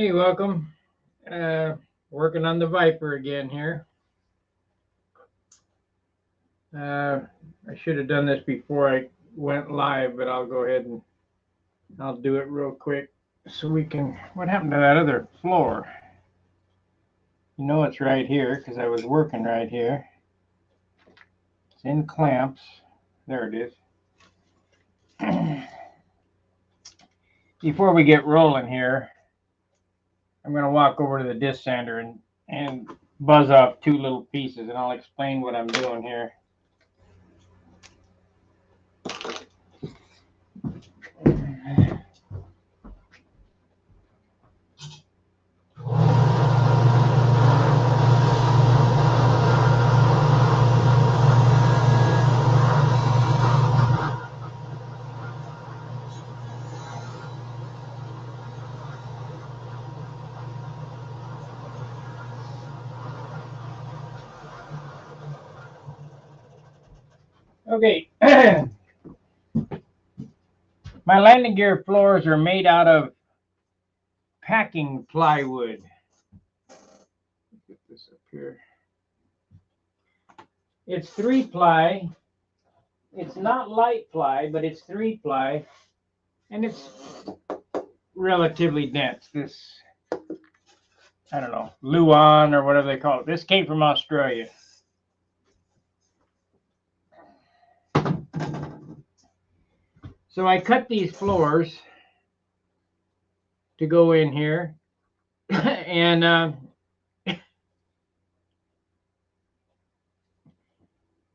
Hey, welcome. Uh, Working on the Viper again here. I should have done this before I went live, but I'll go ahead and I'll do it real quick so we can. What happened to that other floor? You know it's right here because I was working right here. It's in clamps. There it is. Before we get rolling here, I'm going to walk over to the disc sander and buzz off two little pieces, and I'll explain what I'm doing here. Okay. My landing gear floors are made out of packing plywood. Get this up here. It's 3-ply. It's not light ply, but it's 3-ply, and it's relatively dense. This, I don't know, Luan or whatever they call it. This came from Australia. So I cut these floors to go in here, and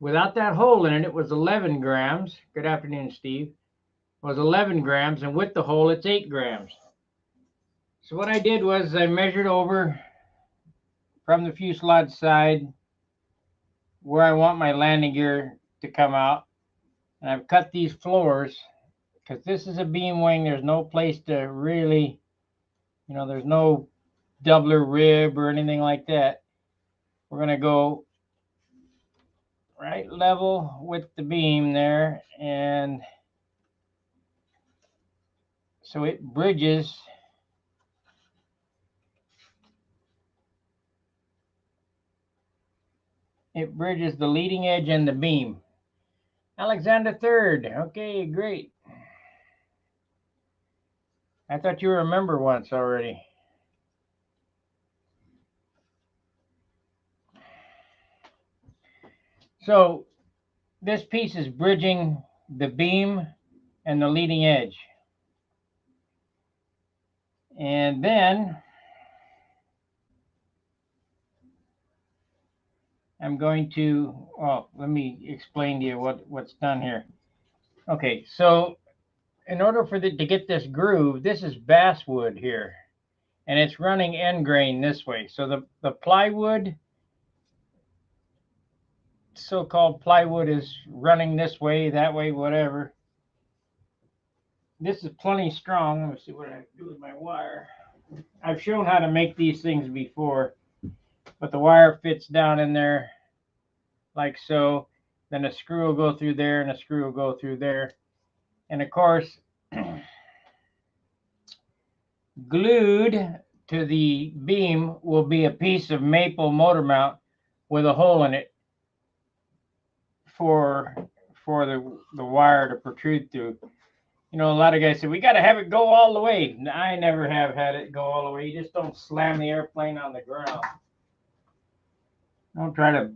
without that hole in it, it was 11 grams. Good afternoon, Steve. It was 11 grams, and with the hole, it's 8 grams. So what I did was I measured over from the fuselage side where I want my landing gear to come out, and I've cut these floors because this is a beam wing. There's no place to really, there's no doubler rib or anything like that. We're going to go right level with the beam there, and so it bridges the leading edge and the beam. Alexander Third. Okay, great. I thought you were a member once already. So this piece is bridging the beam and the leading edge. And then I'm going to, let me explain to you what's done here. Okay, so in order to get this groove, this is basswood here, and it's running end grain this way. So the plywood, so-called plywood, is running this way, that way, whatever. This is plenty strong. Let me see what I do with my wire. I've shown how to make these things before, but the wire fits down in there like so. Then a screw will go through there, and a screw will go through there. And of course, glued to the beam will be a piece of maple motor mount with a hole in it for the wire to protrude through. A lot of guys say, we got to have it go all the way. I never have had it go all the way. You just don't slam the airplane on the ground. Don't try to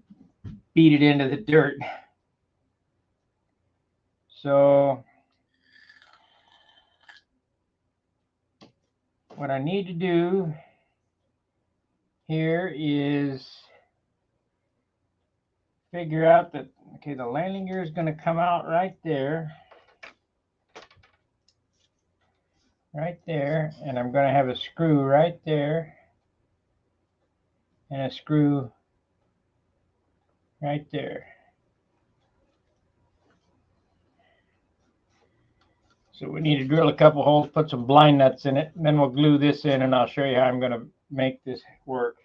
beat it into the dirt. So what I need to do here is figure out that, okay, the landing gear is going to come out right there. Right there, and I'm going to have a screw right there and a screw right there. So we need to drill a couple holes, put some blind nuts in it, and then we'll glue this in, and I'll show you how I'm going to make this work.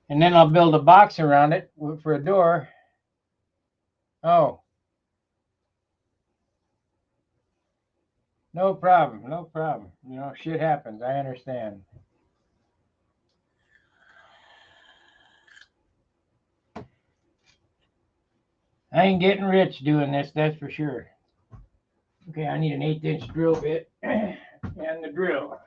And then I'll build a box around it for a door, Oh, no problem. No problem. You know, shit happens. I understand. I ain't getting rich doing this, that's for sure. Okay, I need an 1/8" drill bit and the drill.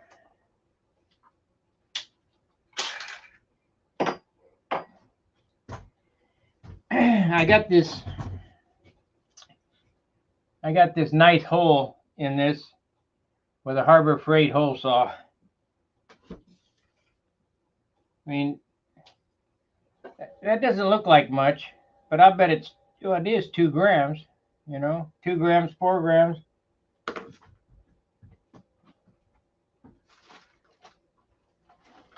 I got this nice hole in this with a Harbor Freight hole saw. I mean, that doesn't look like much, but I bet it is 2 grams, you know, 2 grams, 4 grams.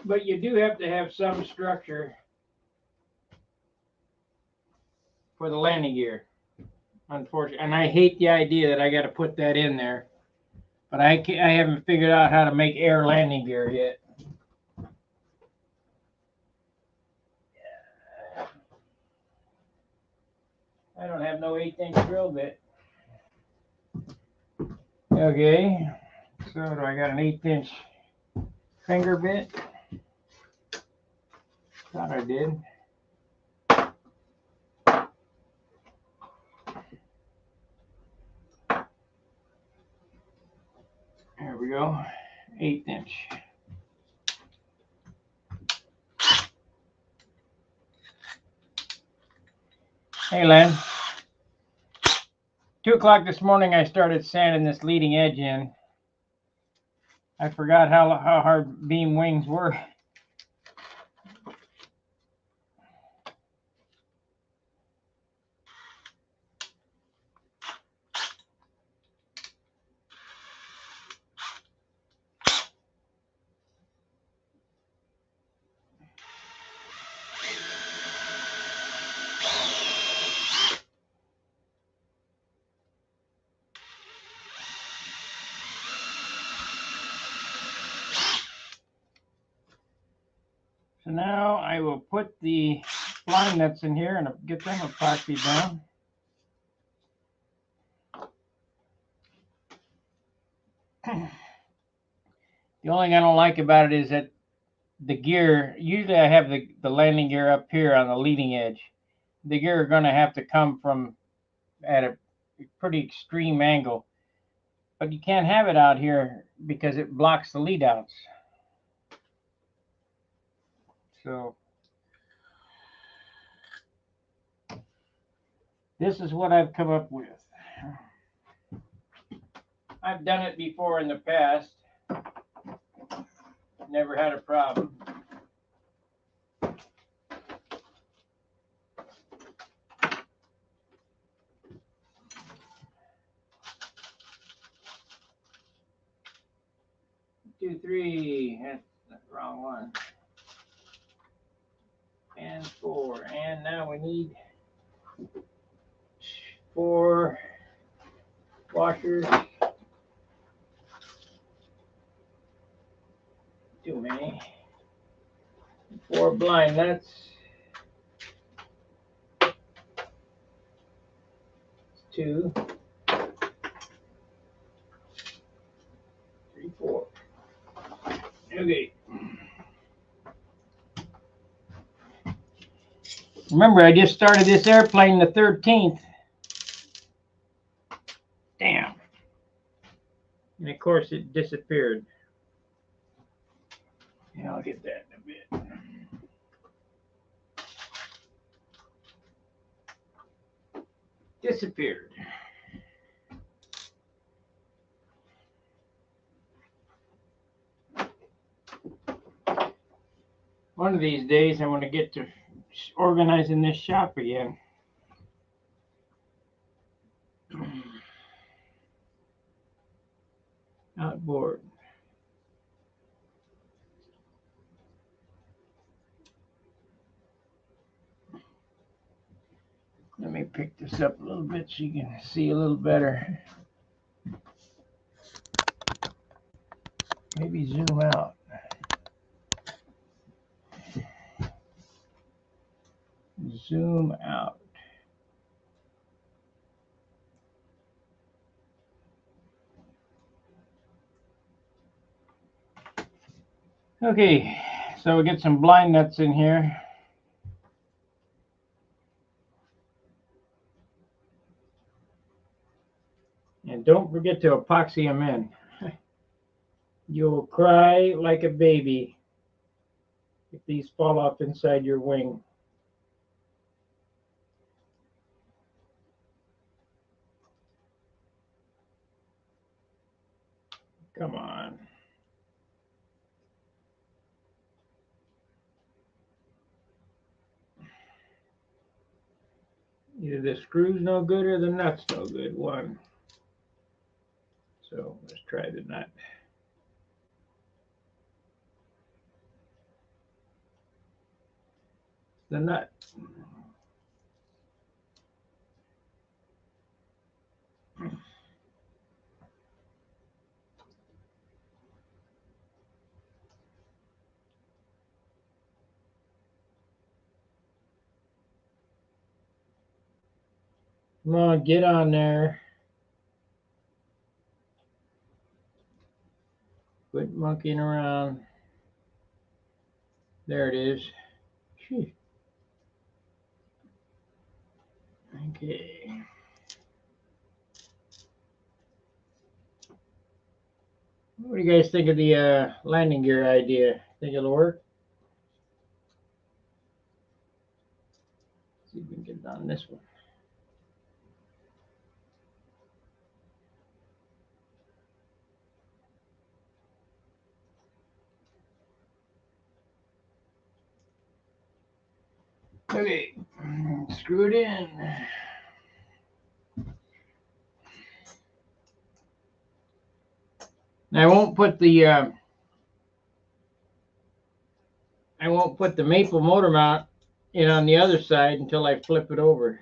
But you do have to have some structure for the landing gear, unfortunately. And I hate the idea that I got to put that in there, but I haven't figured out how to make air landing gear yet. I don't have no 1/8" drill bit. Okay, so do I got an 1/8" finger bit? Thought I did. There we go, 1/8". Hey, Len. 2 o'clock this morning, I started sanding this leading edge in. I forgot how hard beam wings were. So now I will put the blind nuts in here and get them epoxy down. The only thing I don't like about it is that the gear, usually I have the landing gear up here on the leading edge. The gear are going to have to come from at a pretty extreme angle. But you can't have it out here because it blocks the lead outs. So this is what I've come up with. I've done it before in the past. Never had a problem. Two, three. That's the wrong one. And 4. And now we need 4 washers. Too many. 4 blind nuts. 2, 3, 4. Okay. Remember, I just started this airplane the 13th. Damn. And of course, it disappeared. Yeah, I'll get that in a bit. Disappeared. One of these days, I want to get to organizing this shop again. Outboard. Let me pick this up a little bit so you can see a little better. Maybe zoom out. Zoom out. Okay, so we get some blind nuts in here. And don't forget to epoxy them in. You'll cry like a baby if these fall off inside your wing. Come on. Either the screw's no good or the nut's no good. One. So let's try the nut. The nut. Come on, get on there. Quit monkeying around. There it is. Phew. Okay. What do you guys think of the landing gear idea? Think it'll work? Let's see if we can get it on this one. Okay, screw it in. Now I won't put the maple motor mount in on the other side until I flip it over.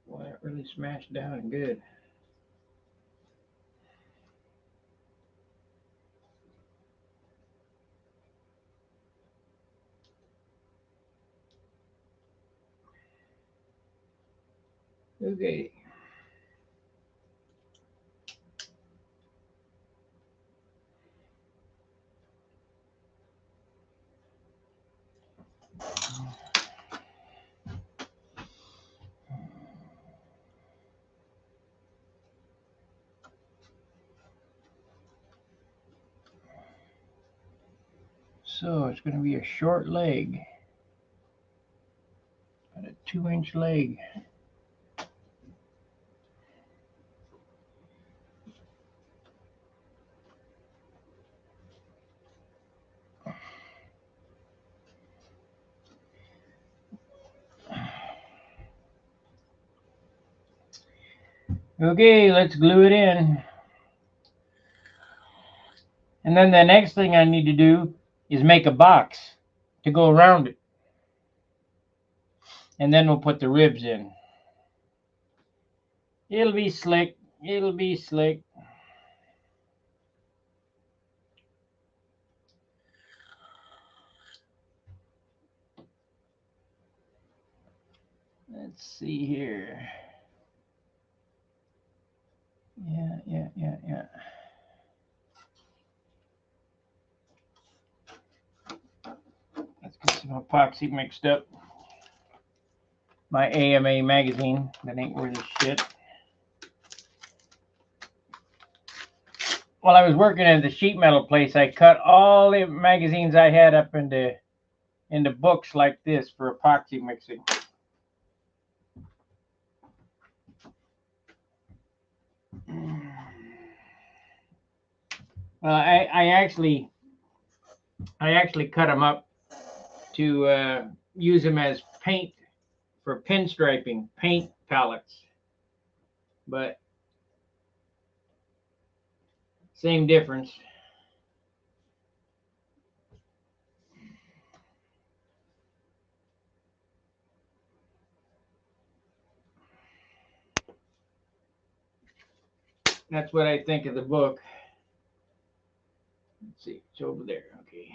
Well, that really smashed down good. Okay. So it's going to be a short leg. Got a 2-inch leg. Okay, let's glue it in. And then the next thing I need to do is make a box to go around it. And then we'll put the ribs in. It'll be slick. It'll be slick. Let's see here. Yeah. Let's get some epoxy mixed up. My AMA magazine that ain't worth a shit. While I was working at the sheet metal place, I cut all the magazines I had up into books like this for epoxy mixing. I actually cut them up to use them as paint for pinstriping, paint palettes. But same difference. That's what I think of the book. Let's see, it's over there. Okay.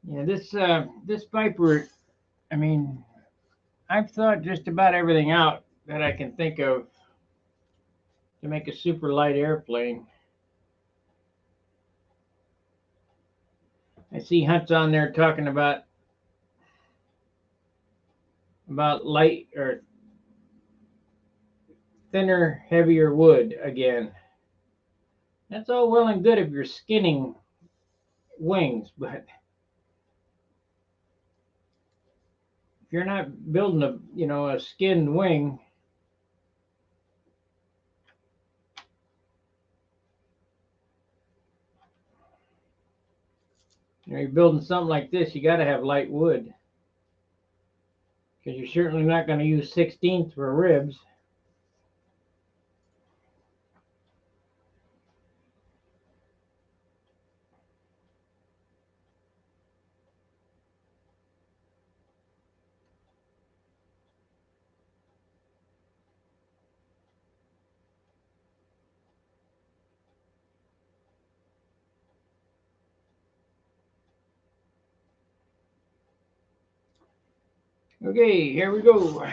Yeah, this Viper, I mean, I've thought just about everything out that I can think of to make a super light airplane. I see Hunt's on there talking about light or thinner, heavier wood again. That's all well and good if you're skinning wings, but if you're not building a skinned wing, you're building something like this, you got to have light wood because you're certainly not going to use 16th for ribs. Okay, here we go.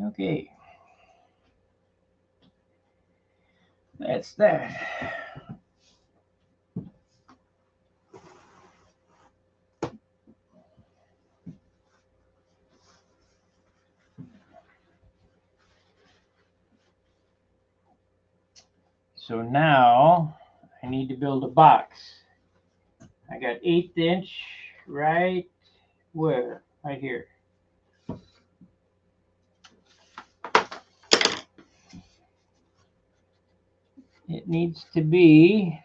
Okay, that's that. So now I need to build a box. I got 1/8 inch right where? Right here. It needs to be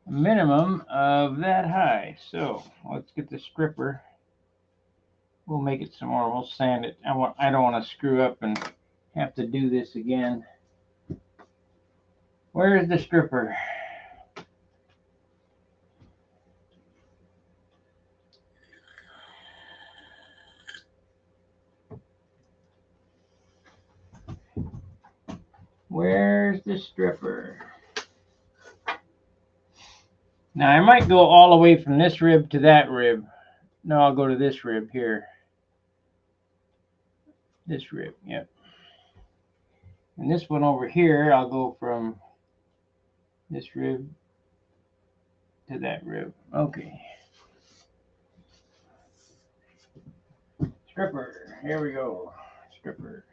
a minimum of that high. So let's get the stripper. We'll make it some more. We'll sand it. I don't want to screw up and have to do this again. Where is the stripper? Where's the stripper? Now I might go all the way from this rib to that rib. No, I'll go to this rib here. This rib, yep. And this one over here, I'll go from this rib to that rib. Okay. Stripper, here we go. Stripper.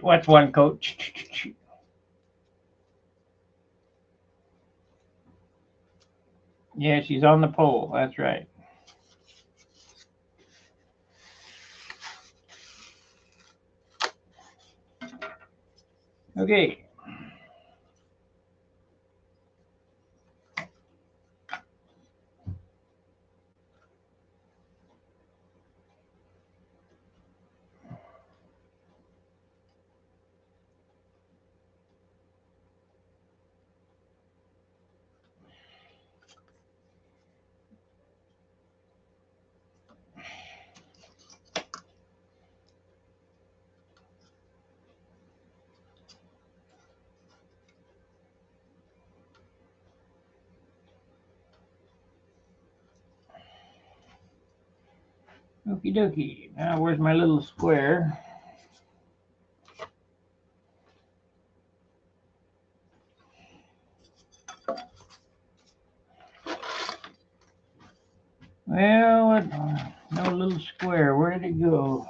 What's one coach? Yeah, she's on the pole. That's right. Okay. Okie dokie. Now where's my little square? Well, no little square. Where did it go?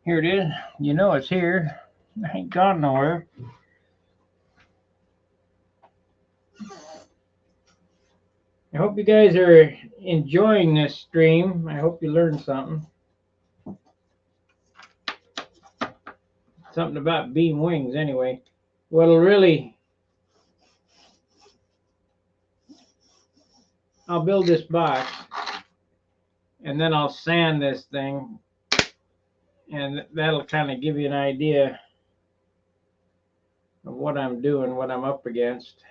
Here it is. You know it's here. I ain't gone nowhere. I hope you guys are enjoying this stream. I hope you learned something. Something about beam wings, anyway. What'll really, I'll build this box and then I'll sand this thing, and that'll kind of give you an idea of what I'm doing, what I'm up against.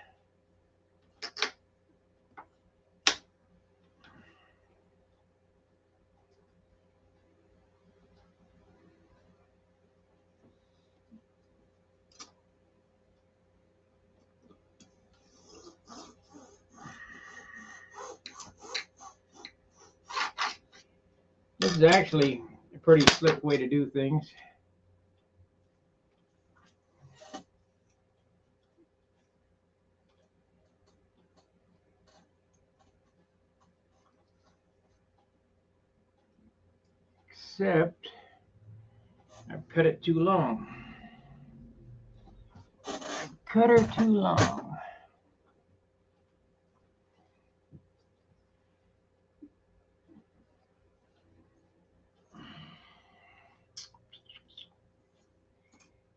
This is actually a pretty slick way to do things. Except I've cut it too long. Cut her too long.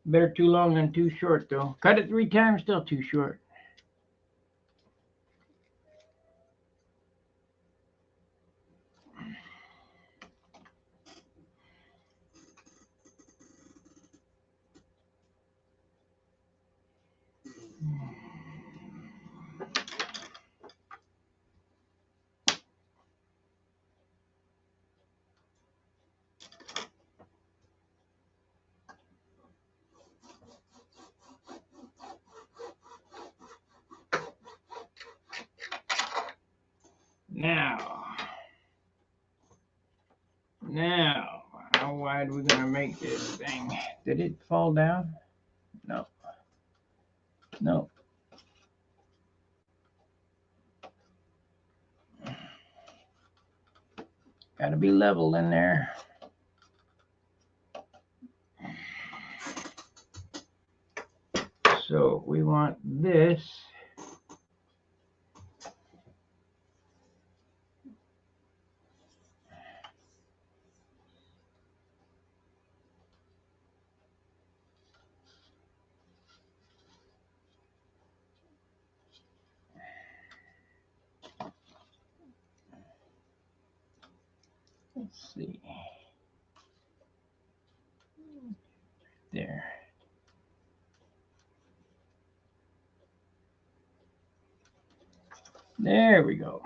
Better too long than too short, though. Cut it 3 times, still too short. Now, how wide are we going to make this thing? Did it fall down? No. No. Got to be level in there. So we want this. Let's see. There. There we go.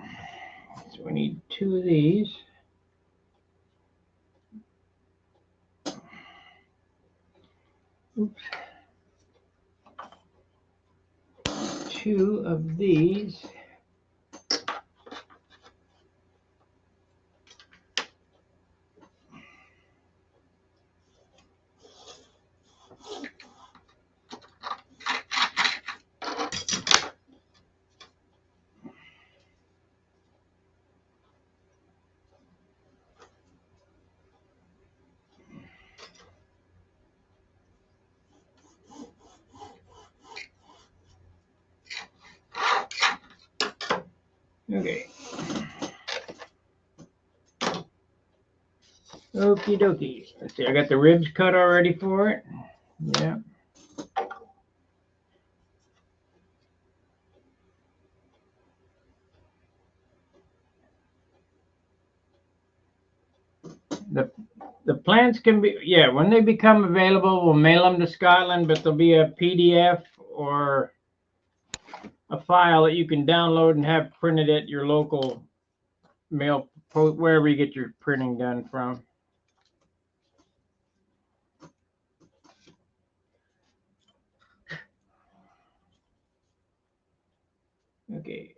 So we need 2 of these. Oops. 2 of these. Okay. Okie dokie. Let's see, I got the ribs cut already for it. Yeah. The plans can be, yeah, when they become available, we'll mail them to Scotland, but there'll be a PDF or a file that you can download and have printed at your local mail, wherever you get your printing done from. Okay.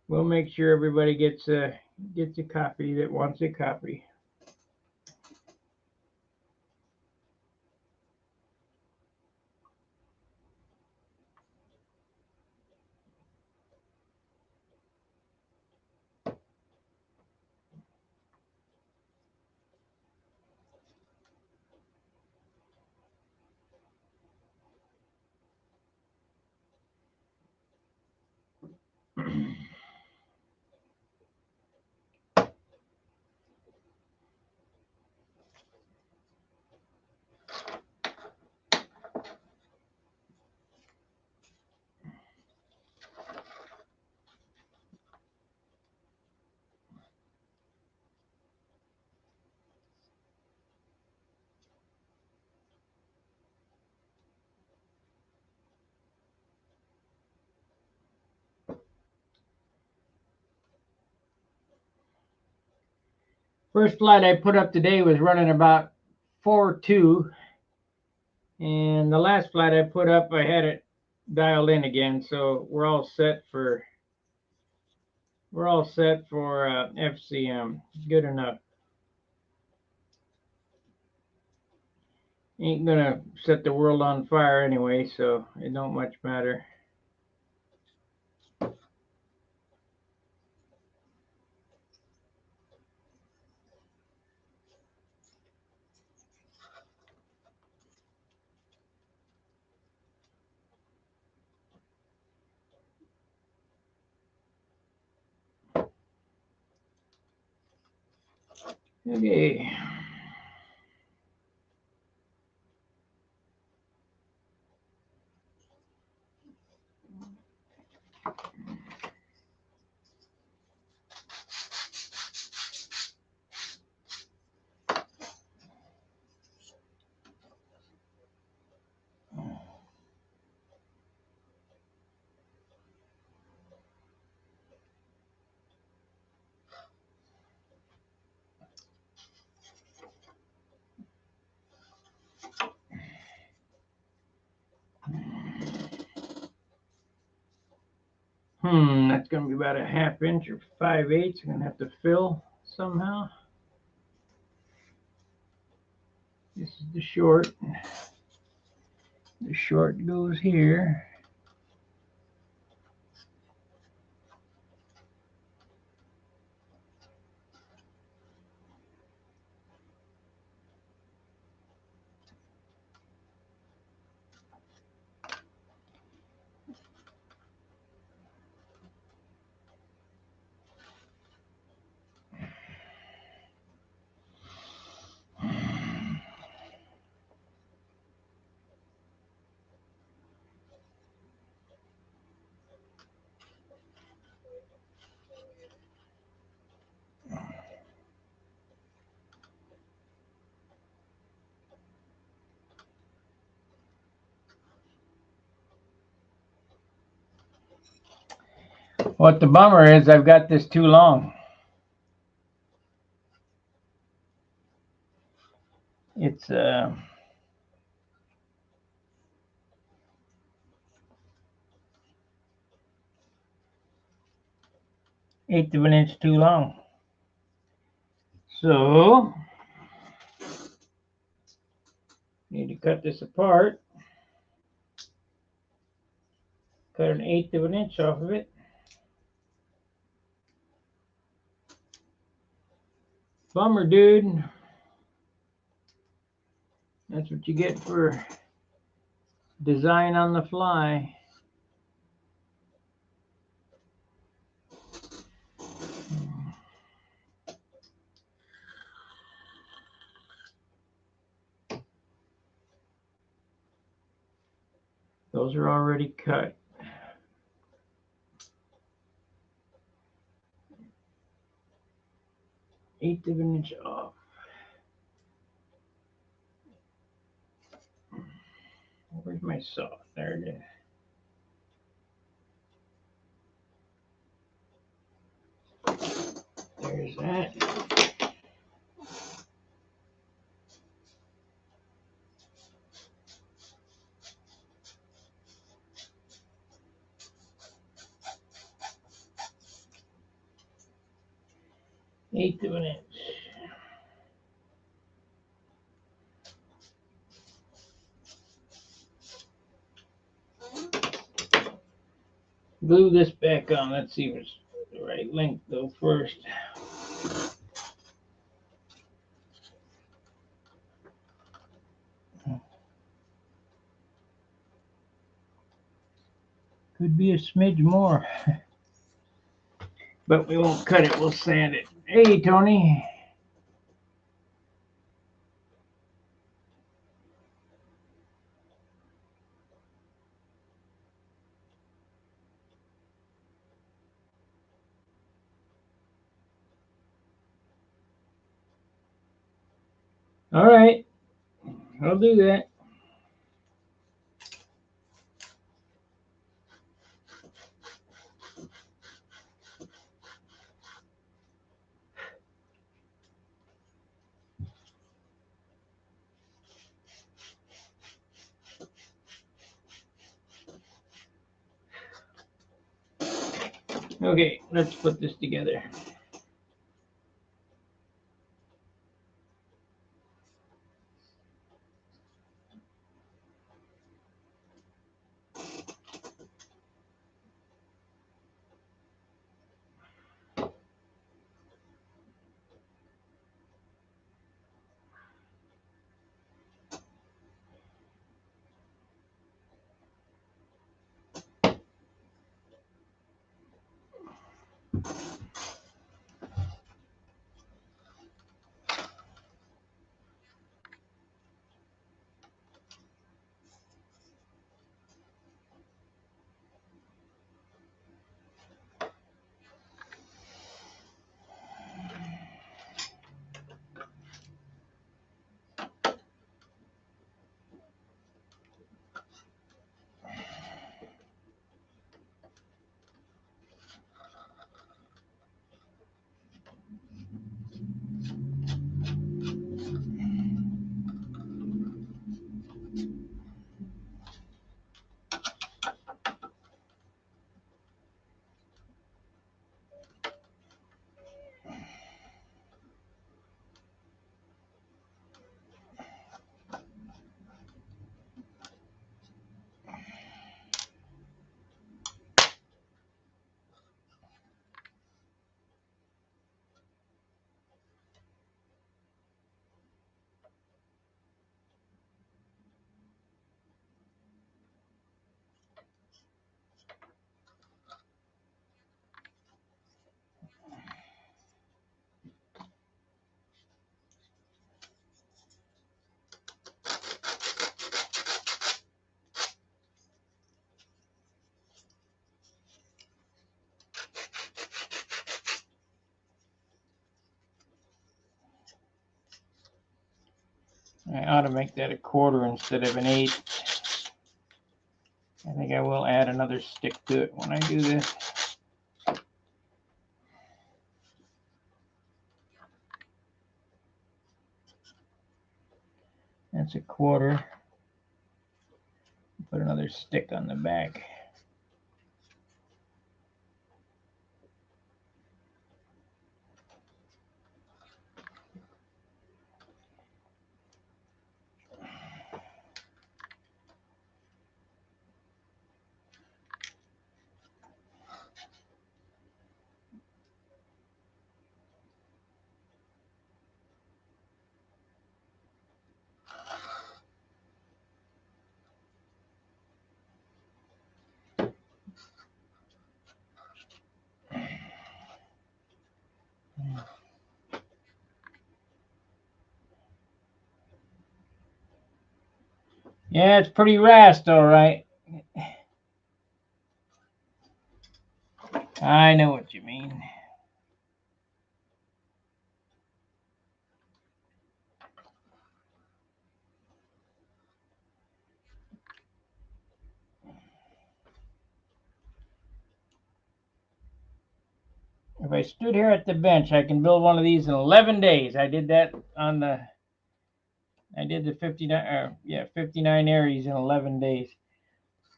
We'll make sure everybody gets a copy that wants a copy. First flight I put up today was running about 4.2, and the last flight I put up, I had it dialed in again, so we're all set for FCM. Good enough. Ain't gonna set the world on fire anyway, so it don't much matter. Okay. That's gonna be about a 1/2 inch or 5/8. I'm gonna have to fill somehow. This is the short. The short goes here. What the bummer is, I've got this too long. It's 1/8 of an inch too long. So need to cut this apart. Cut an 1/8 of an inch off of it. Bummer, dude. That's what you get for design on the fly. Those are already cut. Eighth of an inch off. Where's my saw? There it is. There's that. Eighth of an inch. Glue this back on. Let's see if it's the right length though first. Could be a smidge more. But we won't cut it, we'll sand it. Hey, Tony. All right, I'll do that. Okay, let's put this together. I ought to make that a quarter instead of an eighth. I think I will add another stick to it when I do this. That's a quarter. Put another stick on the back. Yeah, it's pretty rust, all right. I know what you mean. If I stood here at the bench, I can build one of these in 11 days. I did that on the, I did the 59 Aries in 11 days.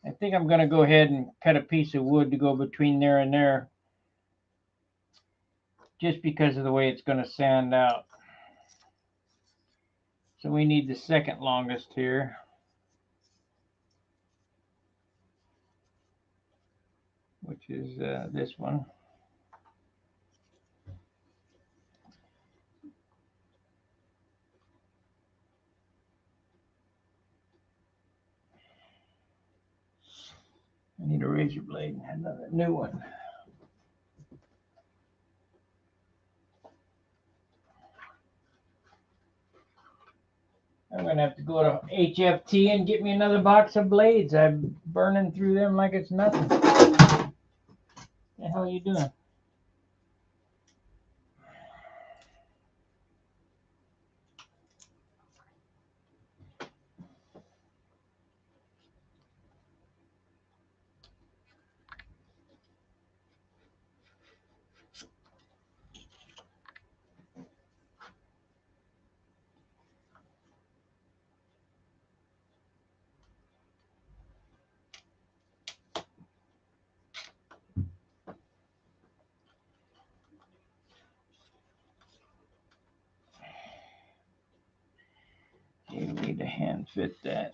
I think I'm going to go ahead and cut a piece of wood to go between there and there, just because of the way it's going to sand out. So we need the second longest here, which is this one. I need a razor blade, another new one. I'm going to have to go to HFT and get me another box of blades. I'm burning through them like it's nothing. What the hell are you doing? fit that.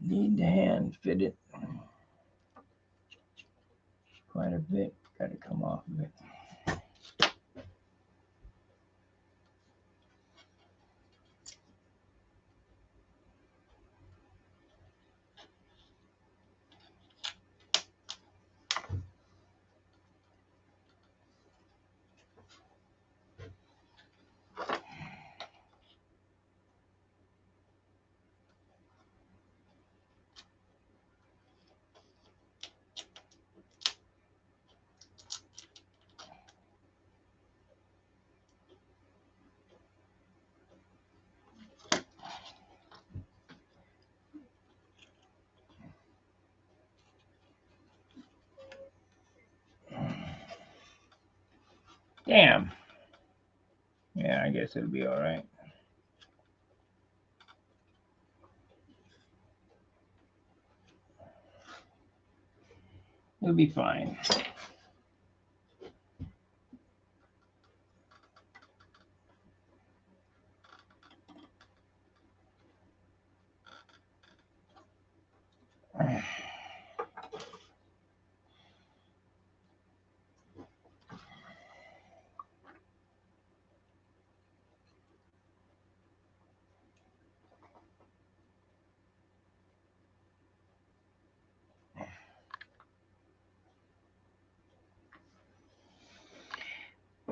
Need the hand fit it. Quite a bit. Got to come off of it. Damn. Yeah, I guess it'll be all right. It'll be fine.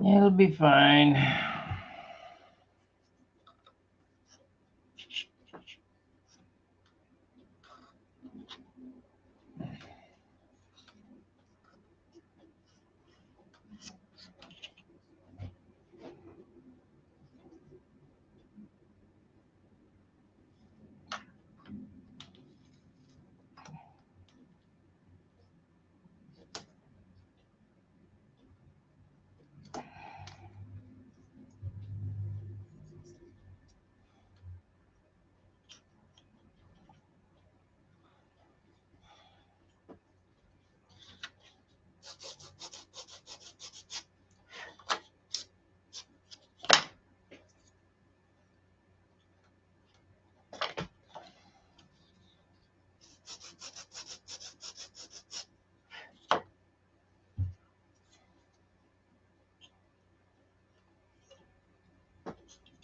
It'll be fine.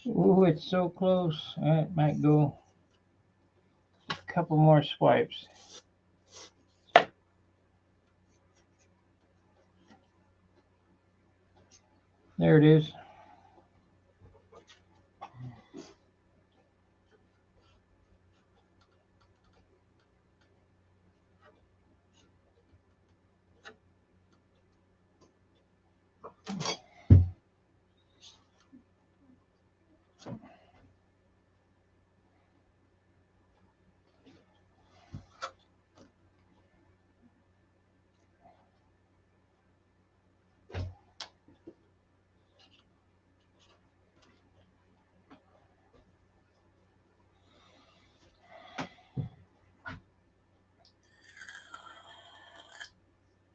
Ooh, it's so close. It might go a couple more swipes. There it is.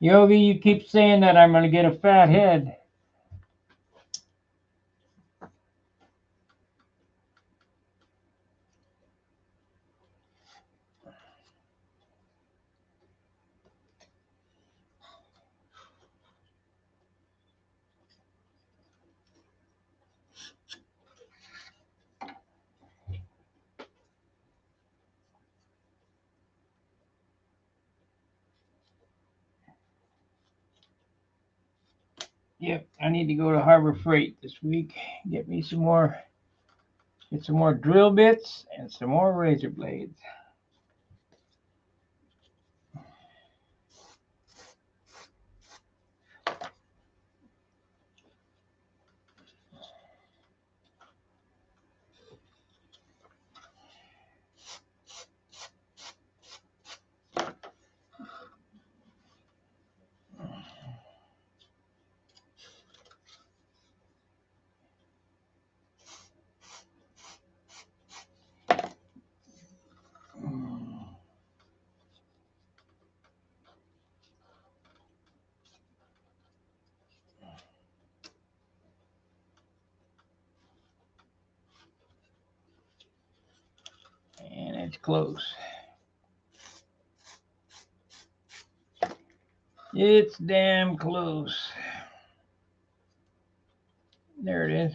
Yogi, you keep saying that I'm going to get a fat head. Yep, I need to go to Harbor Freight this week. Get me some more, get some more drill bits and some more razor blades. close. It's damn close. There it is.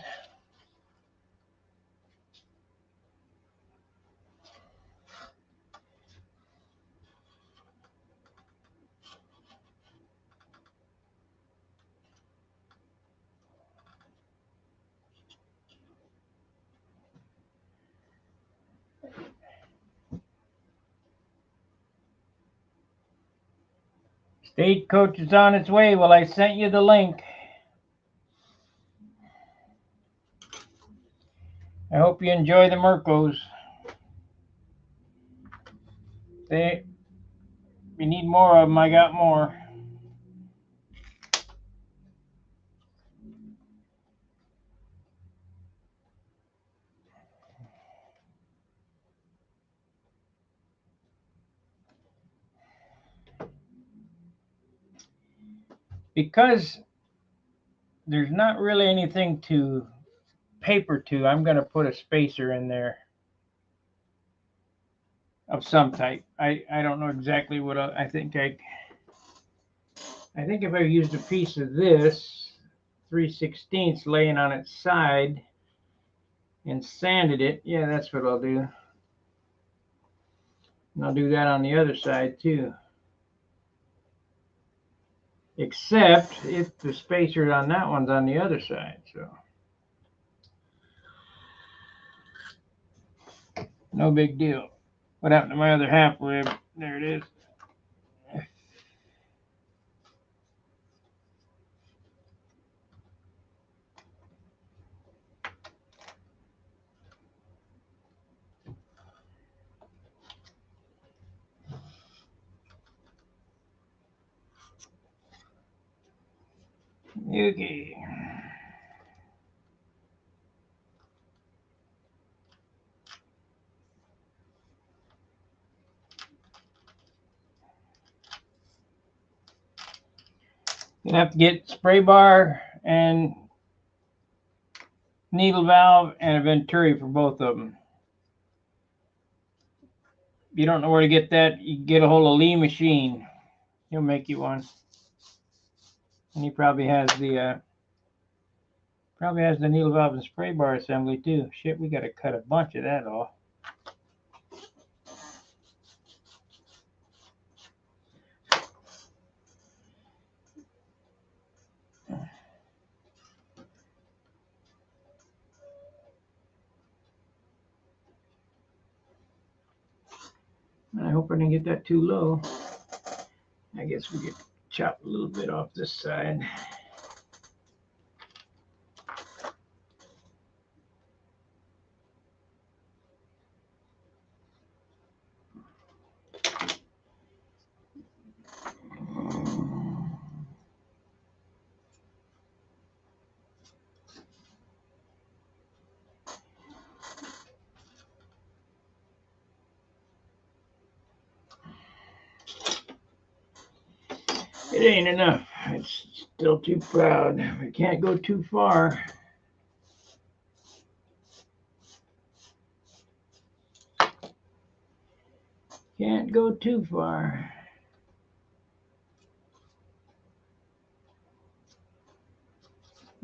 Stagecoach is on its way. Well, I sent you the link. I hope you enjoy the Mercos. If you need more of them, I got more. Because there's not really anything to paper to, I'm going to put a spacer in there of some type. I don't know exactly what I think. I think if I used a piece of this 3/16 laying on its side and sanded it, yeah, that's what I'll do. And I'll do that on the other side too. Except if the spacer on that one's on the other side, so no big deal. What happened to my other half rib? There it is. Okay. You have to get spray bar and needle valve and a venturi for both of them. If you don't know where to get that, you can get a hold of Lee Machine. He'll make you one. And he probably has the needle valve and spray bar assembly too. Shit, we got to cut a bunch of that off. I hope I didn't get that too low. I guess we could chop a little bit off this side. It ain't enough. It's still too proud. We can't go too far. Can't go too far.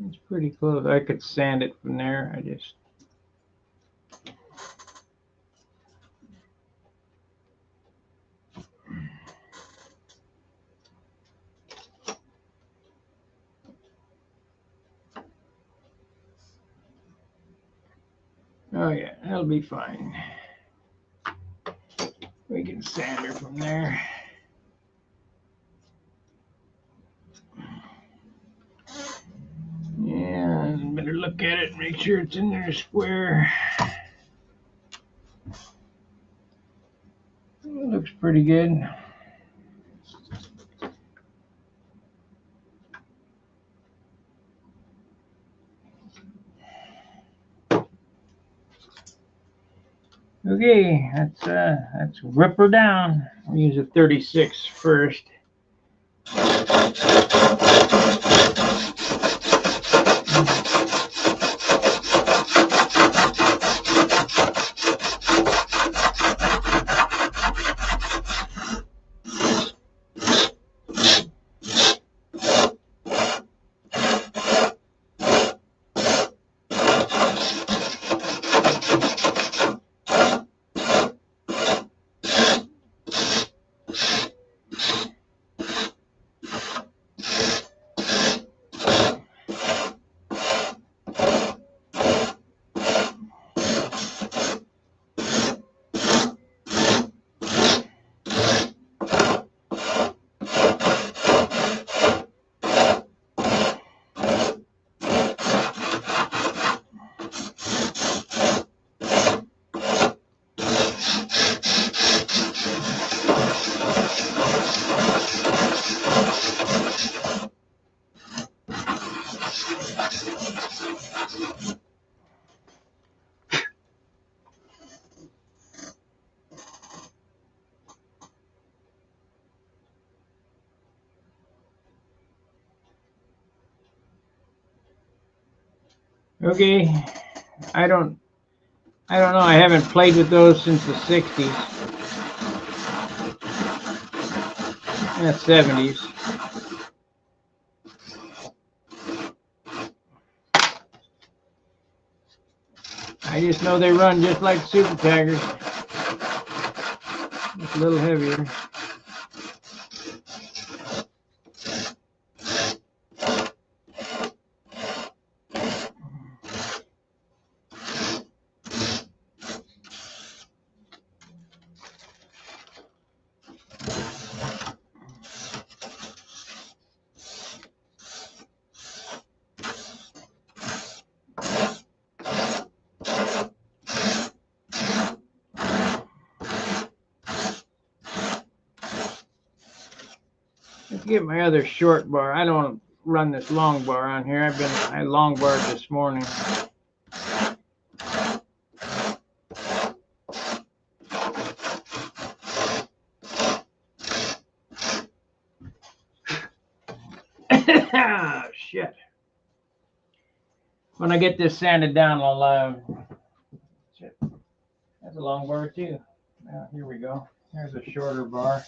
It's pretty close. I could sand it from there. Oh yeah, that'll be fine. We can sand her from there. Yeah, better look at it, make sure it's in there square. It looks pretty good. Okay, let's rip her down. I'll use a 36 first. Okay, I don't know. I haven't played with those since the 60s. Yeah, 70s. I just know they run just like Super Taggers. Just a little heavier. Let's get my other short bar. I don't want to run this long bar on here. I long barred this morning. Shit. When I get this sanded down, I'll shit. That's a long bar too. Here we go. There's a shorter bar.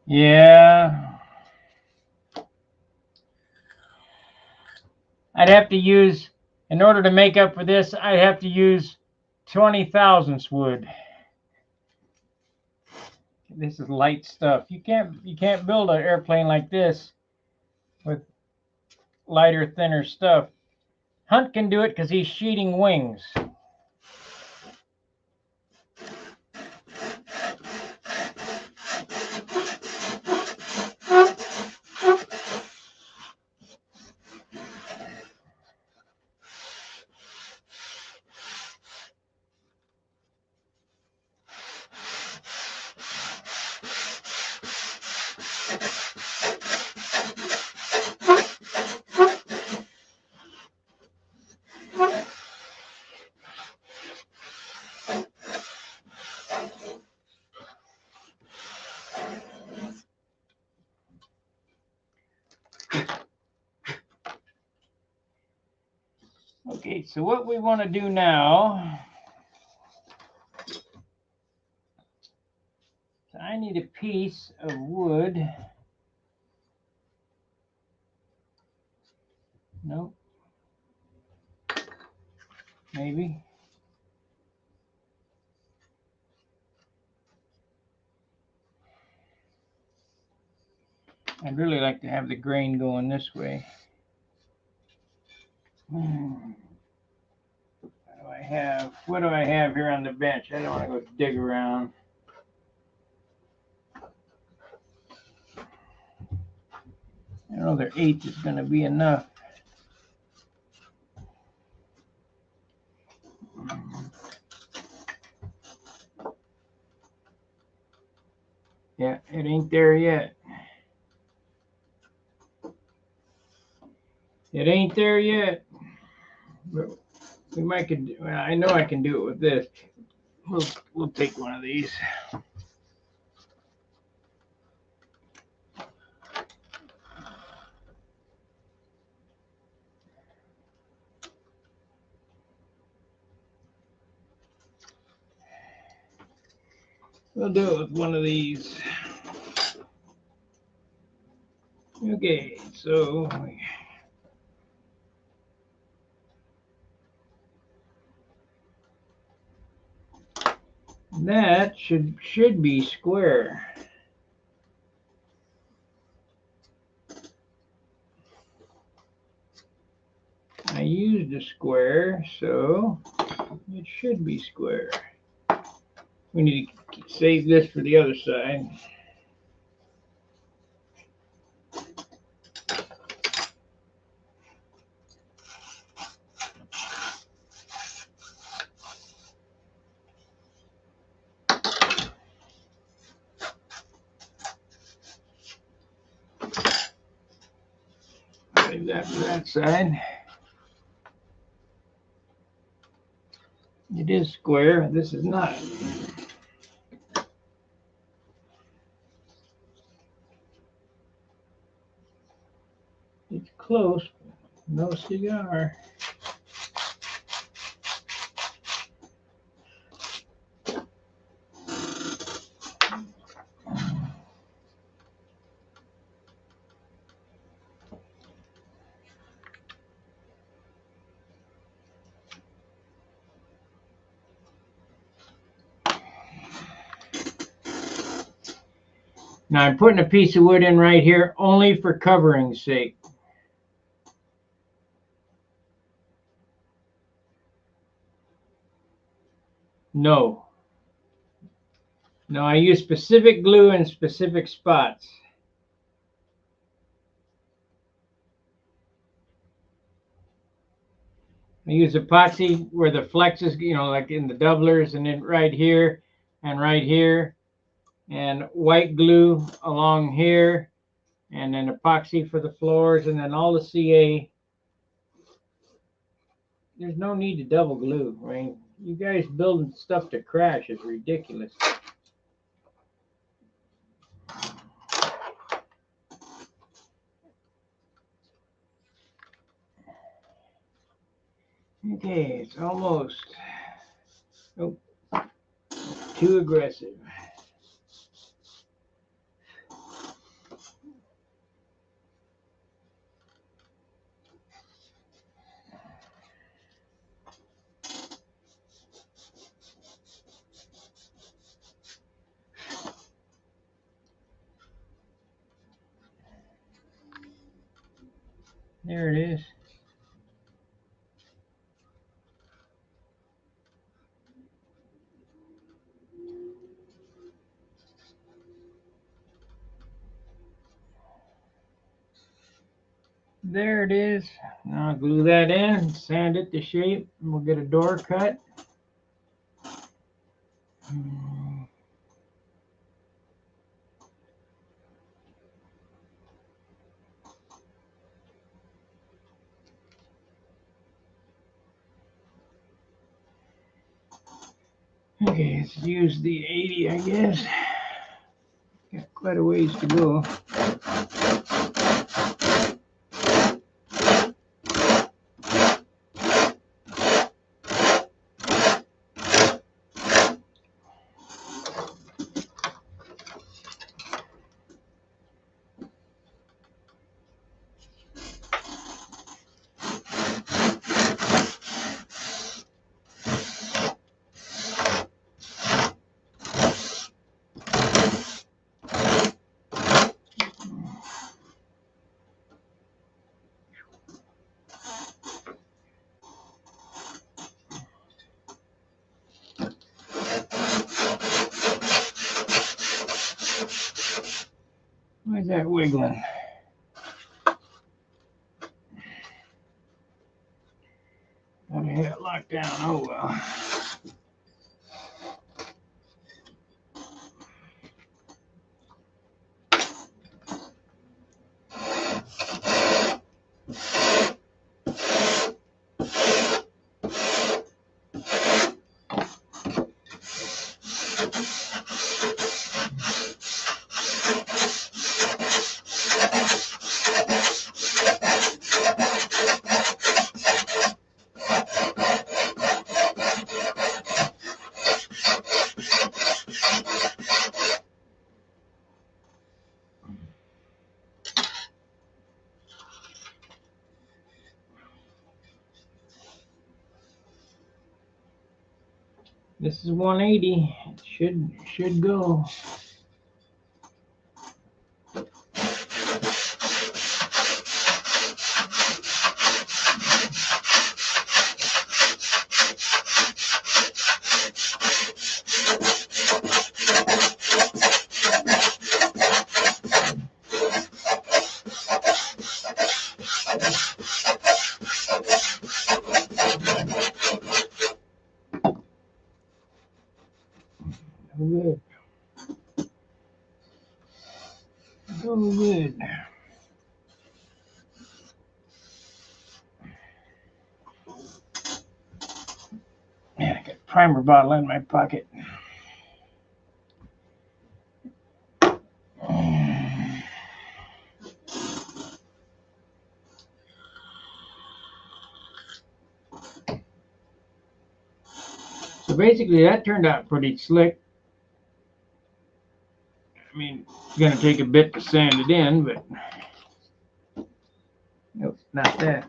Yeah. I'd have to use, in order to make up for this, I'd have to use 20 thousandths wood. This is light stuff. You can't build an airplane like this with lighter, thinner stuff. Hunt can do it because he's sheeting wings. Okay, so what we want to do now, I need a piece of wood. Nope. Maybe. I'd really like to have the grain going this way. What do I have here on the bench? I don't want to go dig around. I don't Another 1/8 is going to be enough. Yeah, it ain't there yet. It ain't there yet. But we might could. Well, I know I can do it with this. We'll take one of these. We'll do it with one of these. Okay, so that should be square. I used a square, so it should be square. We need to save this for the other side. Save that for that side. It is square. This is not. It's close. No cigar. Now I'm putting a piece of wood in right here only for covering's sake. No. No, I use specific glue in specific spots. I use epoxy where the flexes, like in the doublers, and then right here and right here, and white glue along here, and then epoxy for the floors, and then all the CA. There's no need to double glue. I mean, you guys building stuff to crash is ridiculous. Okay, it's almost. Oh, too aggressive. There it is. There it is. Now I'll glue that in, sand it to shape, and we'll get a door cut. Okay, let's use the 80, I guess. Got quite a ways to go. Why is that wiggling? Yeah, locked down. Oh well. This is 180. It should go. Good. Oh, good. Yeah, I got a primer bottle in my pocket. So basically, that turned out pretty slick. I mean, it's going to take a bit to sand it in, but nope, not that.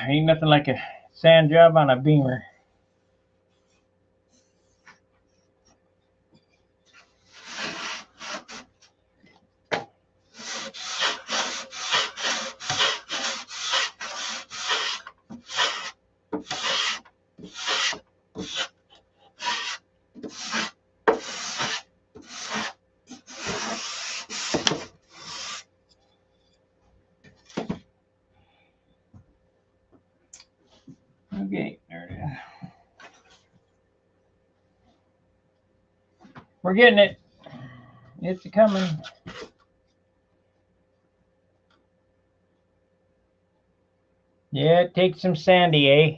Ain't nothing like a sand job on a Beamer. Okay, there it is. We're getting it. It's coming. Yeah, it takes some sandy, eh?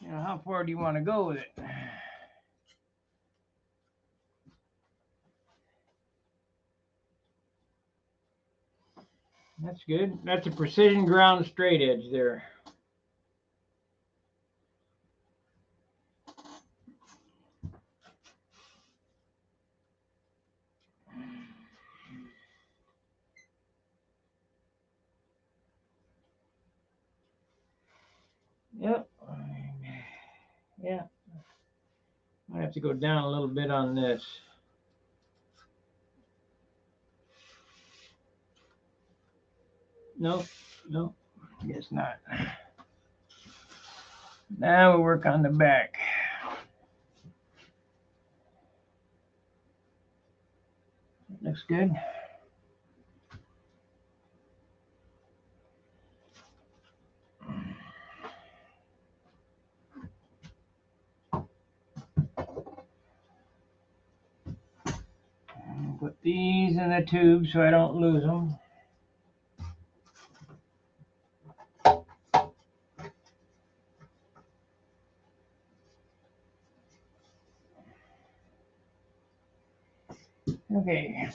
Now, how far do you want to go with it? That's good. That's a precision ground straight edge there. Yep. Yeah. I have to go down a little bit on this. Nope. Nope. Guess not. Now we'll work on the back. Looks good. Put these in the tube so I don't lose them. Okay.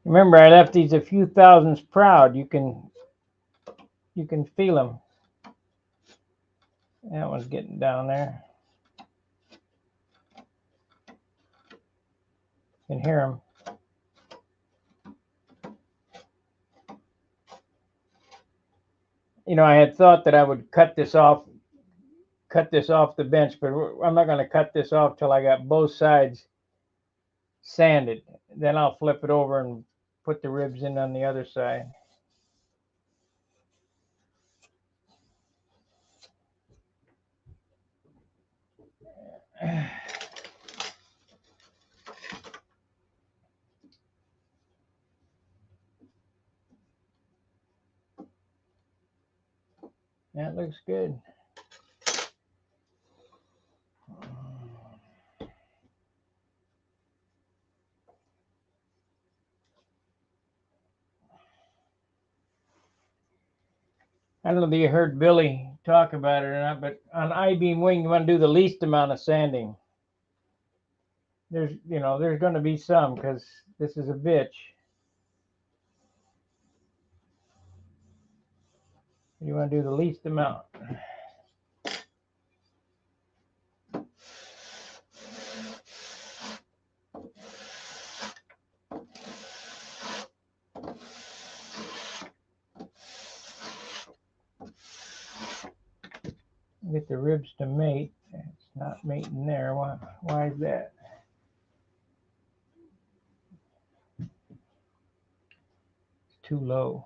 Remember, I left these a few thousandths proud. You can feel them. That one's getting down there. You can hear them. You know, I had thought that I would cut this off the bench, but I'm not going to cut this off till I got both sides sanded. Then I'll flip it over and put the ribs in on the other side. That looks good. I don't know if you heard Billy talk about it or not, but on I-beam wing, you want to do the least amount of sanding. There's going to be some because this is a bitch. You want to do the least amount. Get the ribs to mate. It's not mating there. Why is that? It's too low.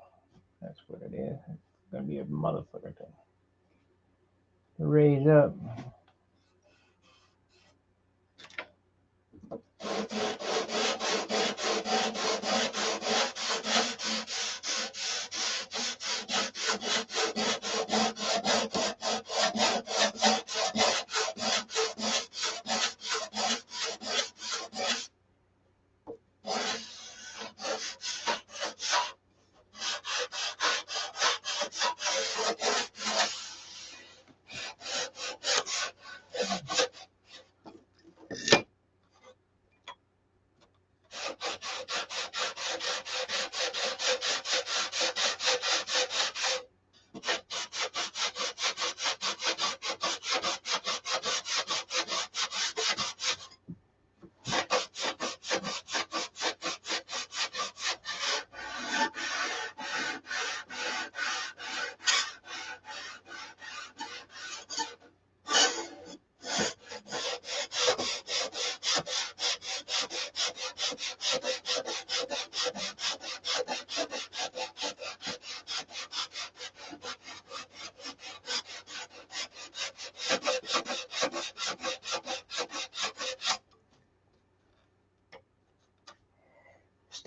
That's what it is. It's going to be a motherfucker to raise up.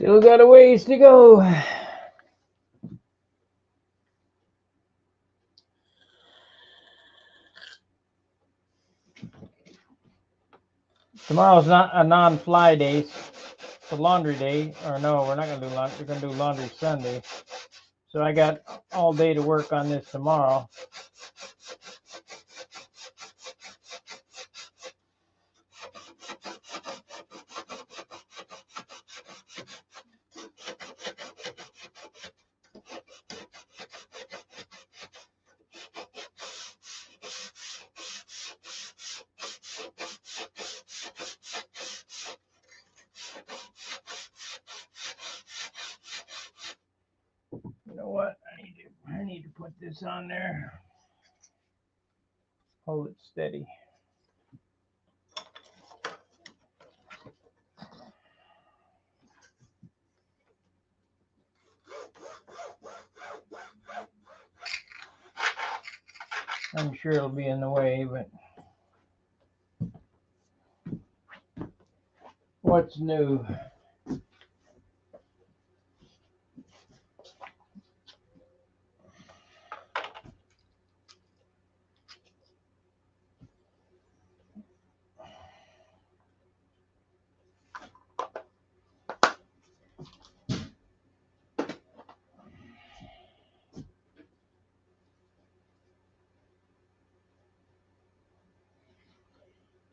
Still got a ways to go. Tomorrow's not a non-fly day. It's a laundry day. Or no, we're not going to do laundry. We're going to do laundry Sunday. So I got all day to work on this tomorrow. You know what? I need to put this on there. Hold it steady. I'm sure it'll be in the way, but what's new?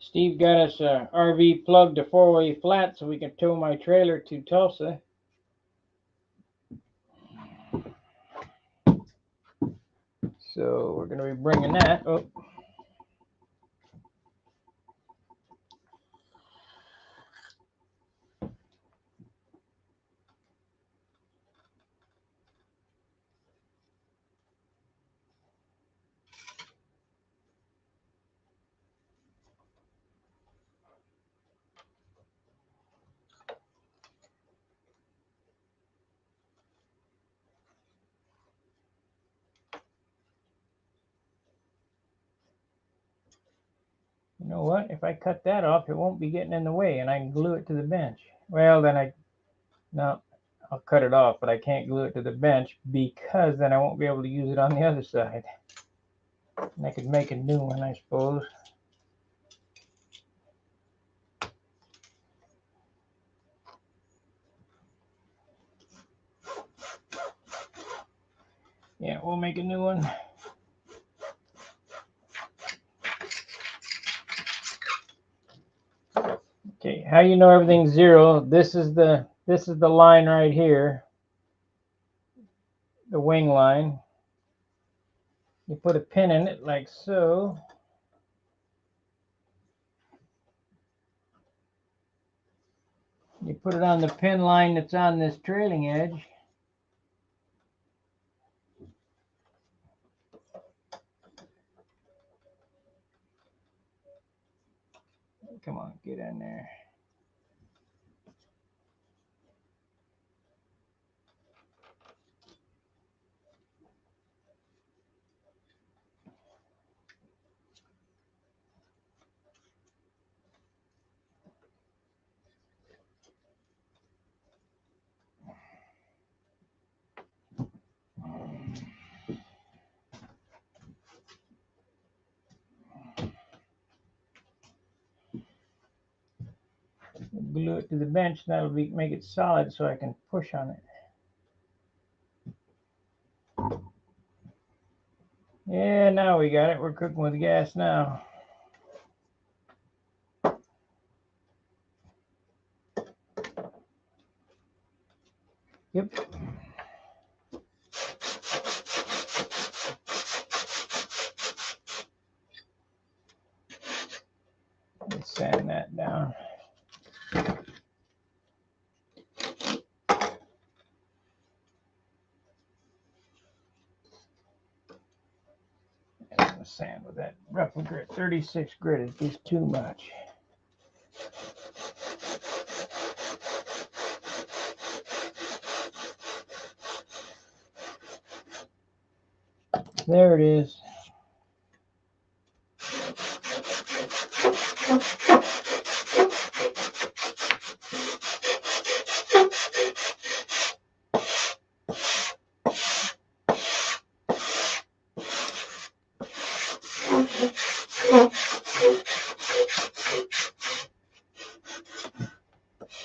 Steve got us a RV plug to 4-way flat so we can tow my trailer to Tulsa. So we're going to be bringing that. Oh. You know what? If I cut that off, it won't be getting in the way, and I can glue it to the bench. Well, then no, I'll cut it off, but I can't glue it to the bench because then I won't be able to use it on the other side. And I could make a new one, I suppose. Yeah, we'll make a new one. Okay, how you know everything's zero? This is the line right here, the wing line. You put a pin in it like so. You put it on the pin line that's on this trailing edge. Come on, get in there. Glue it to the bench, and that'll make it solid so I can push on it. Yeah, now we got it. We're cooking with gas now. Yep. Let's sand that down. Sand with that Ruffle Grit 36 grit is just too much. There it is.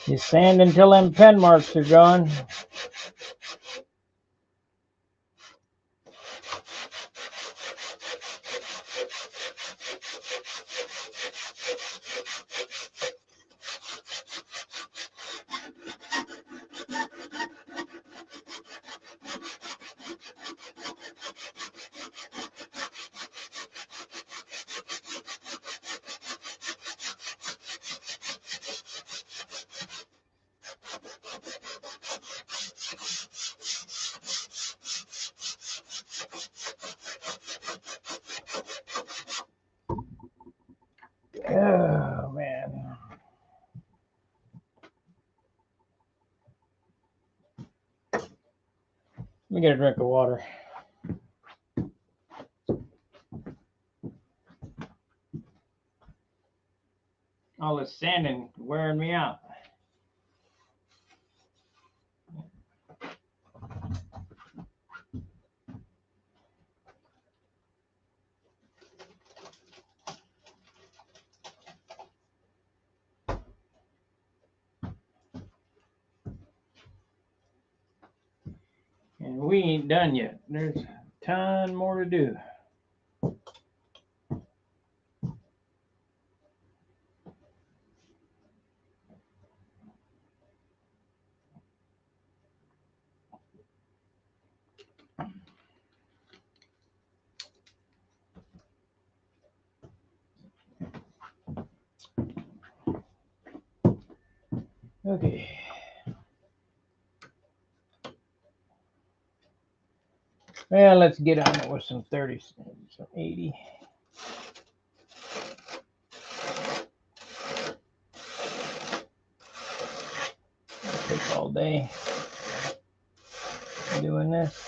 You sand until them pen marks are gone. Oh, man. Let me get a drink of water. All this sanding wearing me out. And we ain't done yet. There's a ton more to do. Okay. Well, let's get on it with some 30, some 80. Take all day doing this.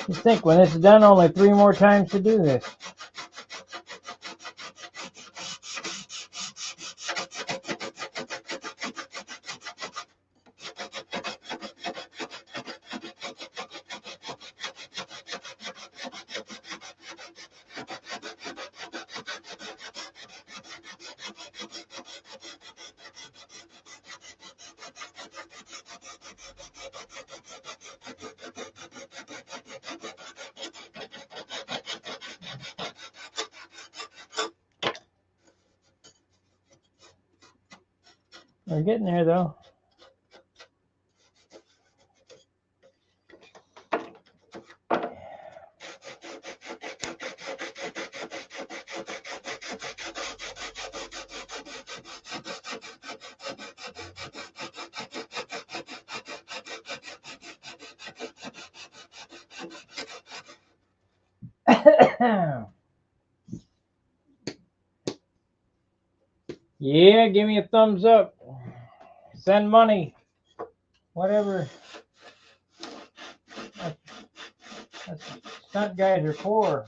Just think, when this is done, only 3 more times to do this. We're getting there, though. Yeah, give me a thumbs up. Send money. Whatever. That's stunt guys are for.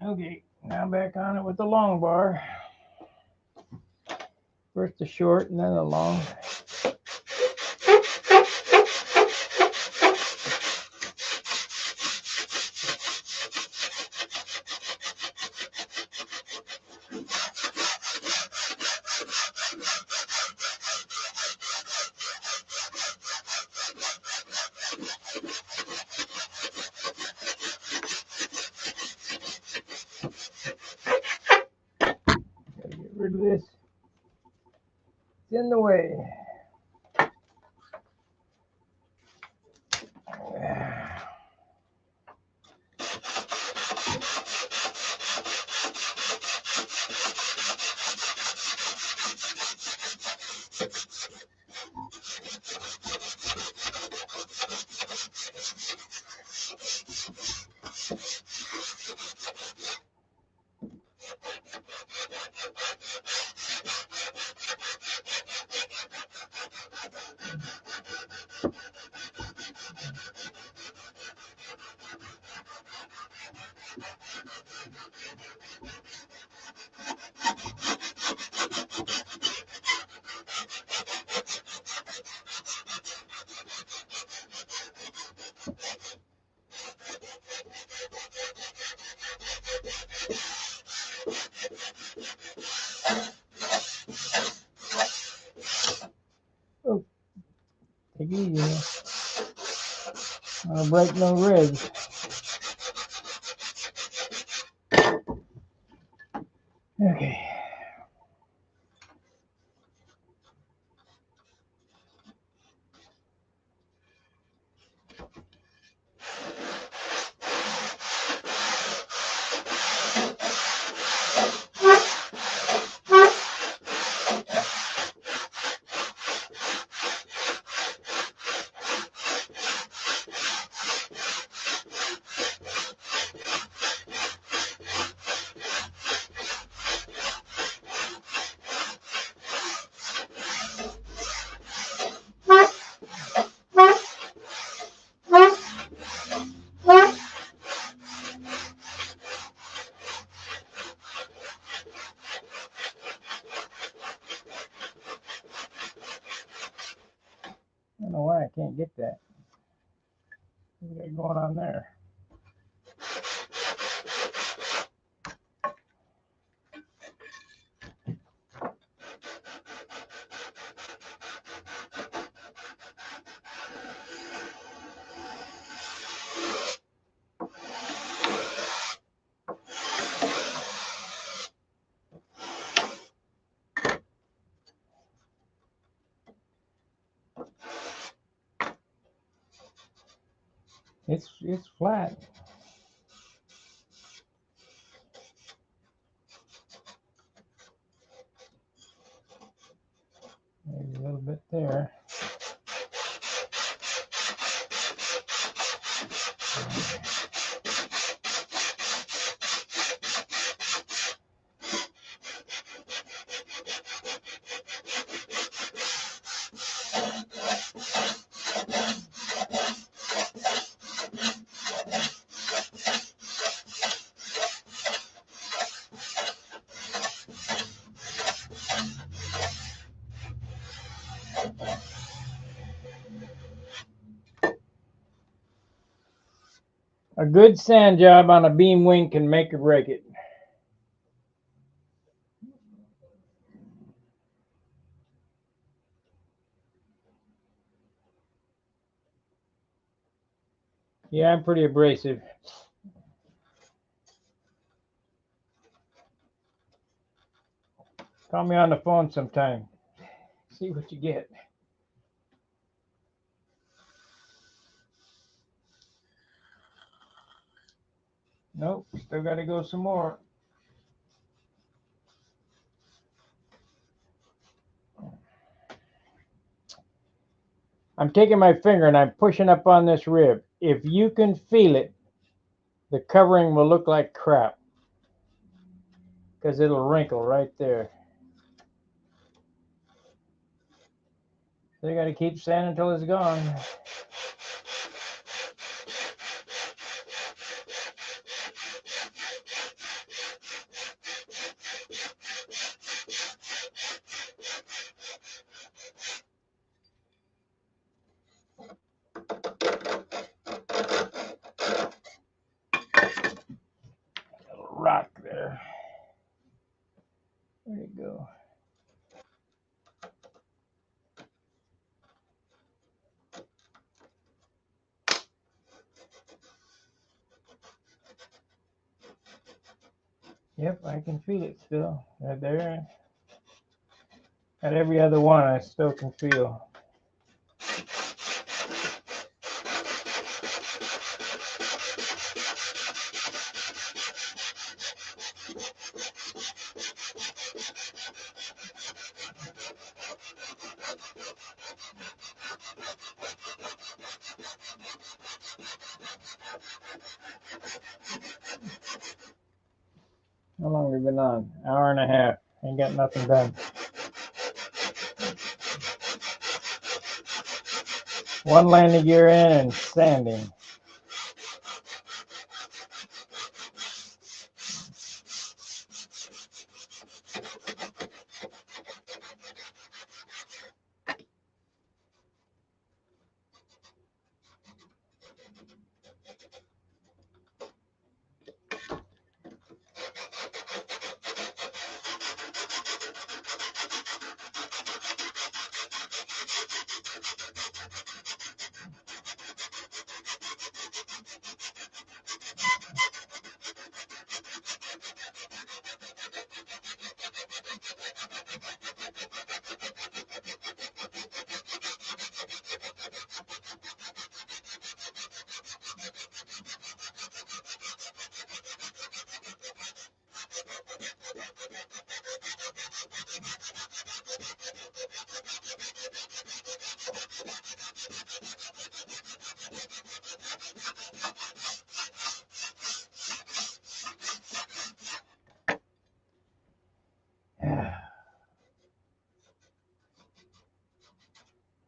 Okay, now back on it with the long bar. First the short and then the long. Gotta get rid of this. It's in the way. Oh, take it easy. I'm gonna break no ribs. Okay. I don't know why I can't get that. What's that going on there? It's flat. Maybe a little bit there. A good sand job on a beam wing can make or break it. Yeah, I'm pretty abrasive. Call me on the phone sometime. See what you get. Nope, still got to go some more. I'm taking my finger and I'm pushing up on this rib. If you can feel it, the covering will look like crap because it'll wrinkle right there. So you got to keep sanding until it's gone. Little rock there. Where'd it go? Yep, I can feel it still. Right there. At every other one, I still can feel. How long have we been on? Hour and a half. Ain't got nothing done. One landing gear in and sanding.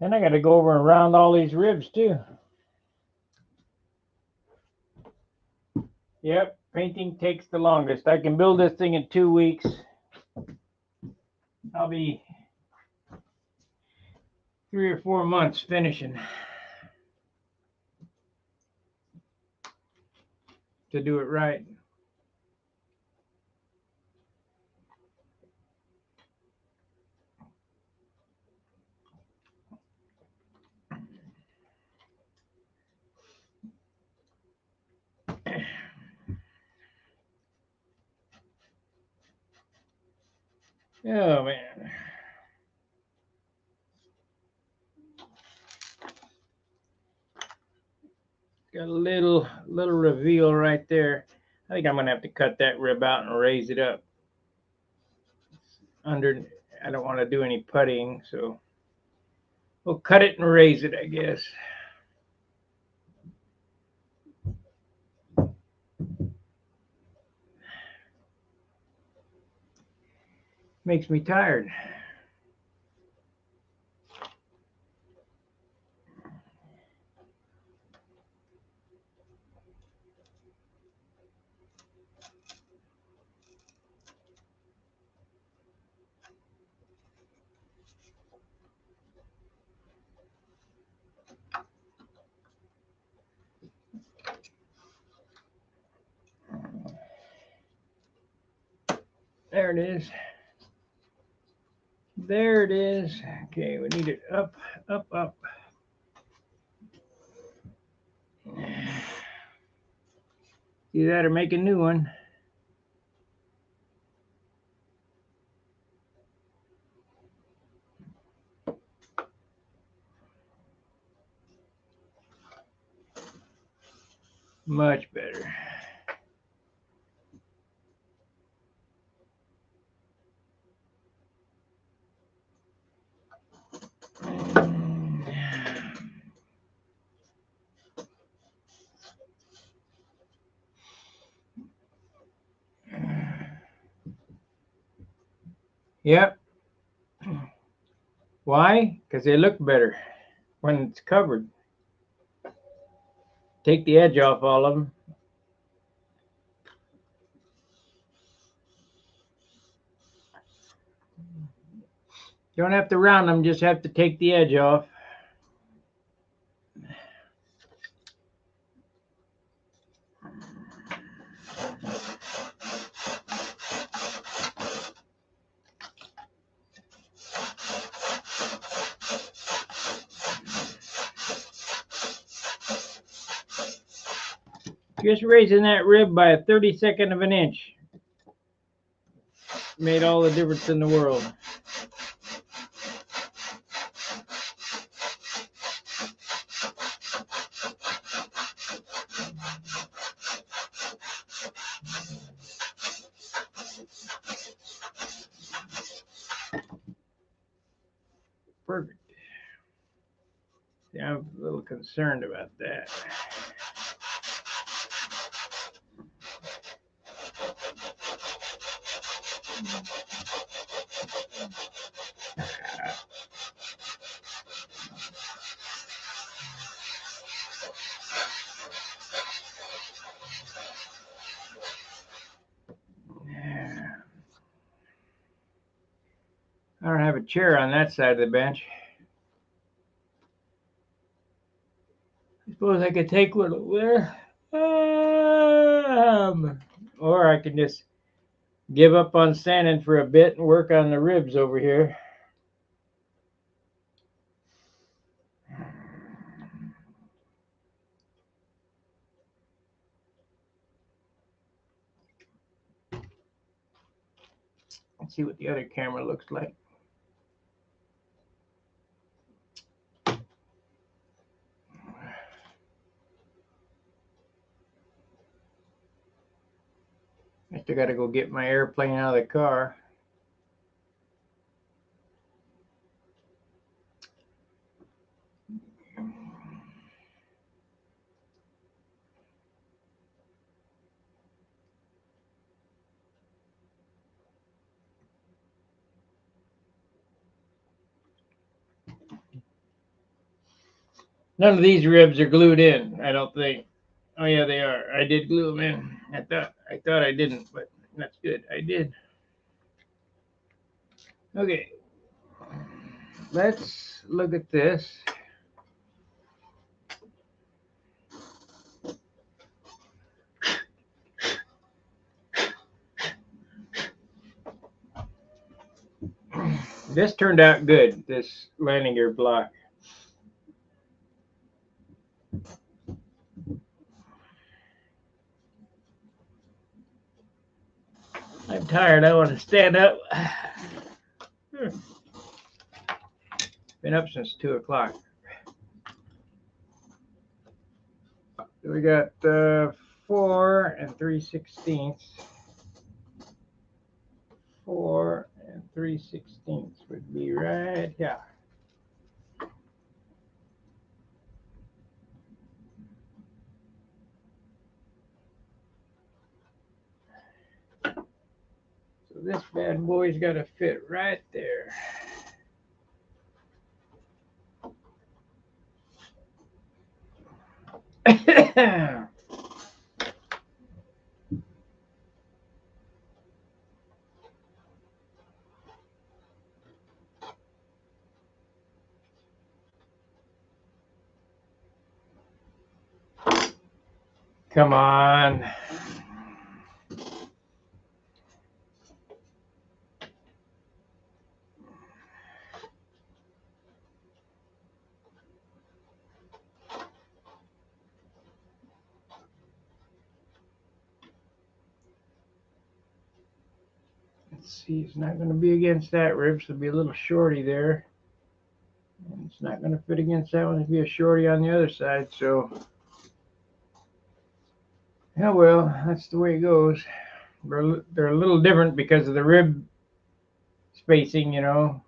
Then I got to go over and round all these ribs too. Yep, painting takes the longest. I can build this thing in 2 weeks. I'll be 3 or 4 months finishing to do it right. Oh man. Got a little reveal right there. I think I'm gonna have to cut that rib out and raise it up. I don't want to do any puttying, so we'll cut it and raise it, I guess. Makes me tired. There it is. There it is. Okay, we need it up, up, up. Do that or make a new one. Much better. Yep. Why? Because they look better when it's covered. Take the edge off all of them. You don't have to round them, just have to take the edge off. Just raising that rib by a 32nd of an inch made all the difference in the world. Perfect. Yeah, I'm a little concerned about that. I don't have a chair on that side of the bench. I suppose I could take one over there. Or I can just give up on sanding for a bit and work on the ribs over here. Let's see what the other camera looks like. I still got to go get my airplane out of the car. None of these ribs are glued in, I don't think. Oh yeah, they are. I did glue them in. I thought I didn't, but that's good. I did. Okay. Let's look at this. This turned out good, this landing gear block. I'm tired. I want to stand up. Been up since 2 o'clock. We got 4 3/16. 4 3/16 would be right here. So this bad boy's got to fit right there. Come on. See, it's not going to be against that rib, so it'll be a little shorty there. And it's not going to fit against that one. It'll be a shorty on the other side, so. Yeah, well, that's the way it goes. They're a little different because of the rib spacing, you know.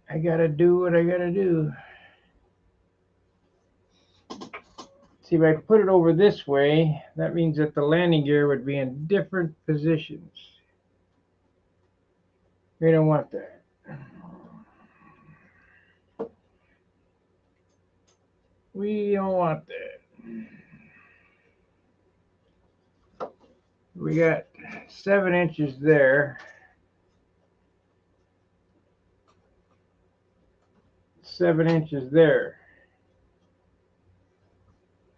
I gotta do what I gotta do. See, if I put it over this way, that means that the landing gear would be in different positions. We don't want that. We don't want that. We got 7 inches there. 7 inches there.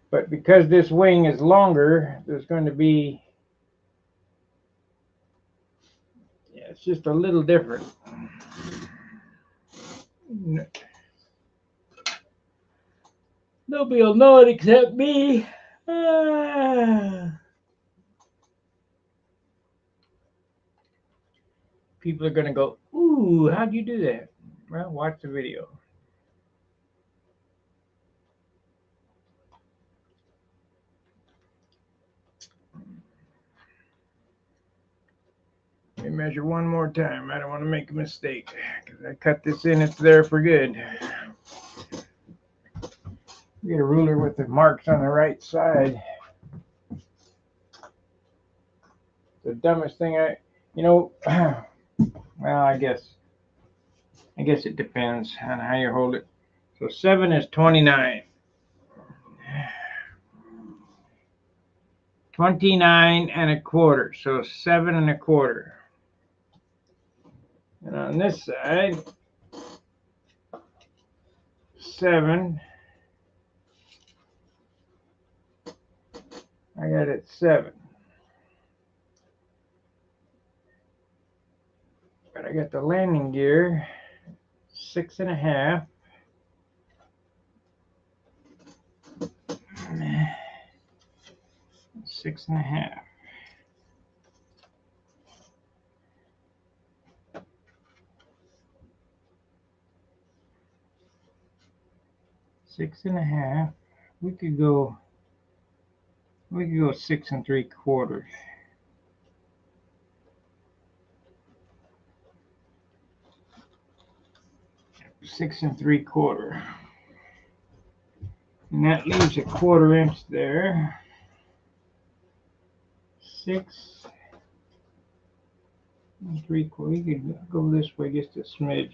But because this wing is longer, there's going to be, yeah, it's just a little different. Nobody will know it except me. People are going to go, ooh, how'd you do that? Well, watch the video. Let me measure one more time. I don't want to make a mistake because I cut this in, it's there for good. Get a ruler with the marks on the right side. The dumbest thing well, I guess it depends on how you hold it. So 7 is 29. 29 and a quarter, so 7 1/4. And on this side, 7. I got it 7. But I got the landing gear 6 1/2. 6 1/2. Six and a half. We could go 6 3/4. 6 3/4. And that leaves a 1/4 inch there. 6 3/4. We could go this way just a smidge.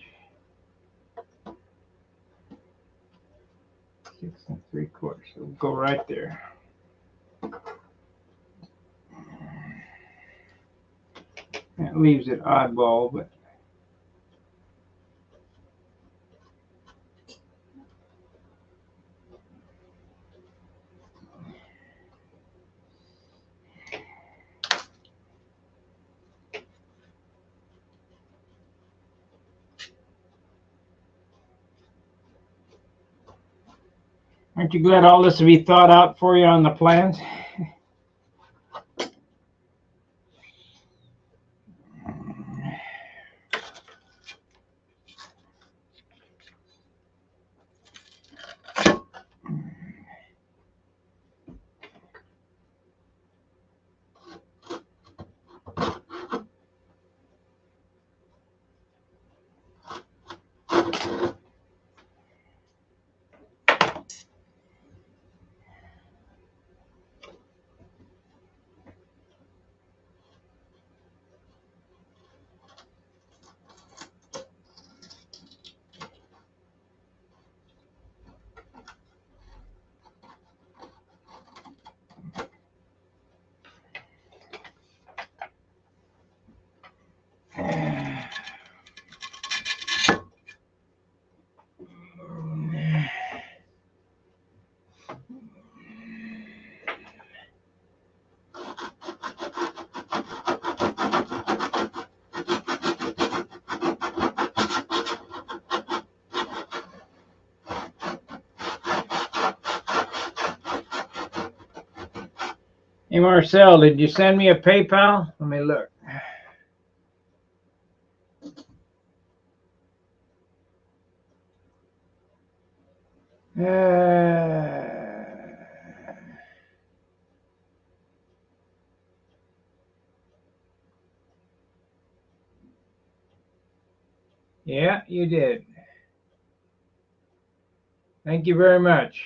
6 3/4. So we'll go right there. That leaves it oddball, but aren't you glad all this will be thought out for you on the plans? Hey Marcel, did you send me a PayPal? Let me look. Yeah, you did. Thank you very much.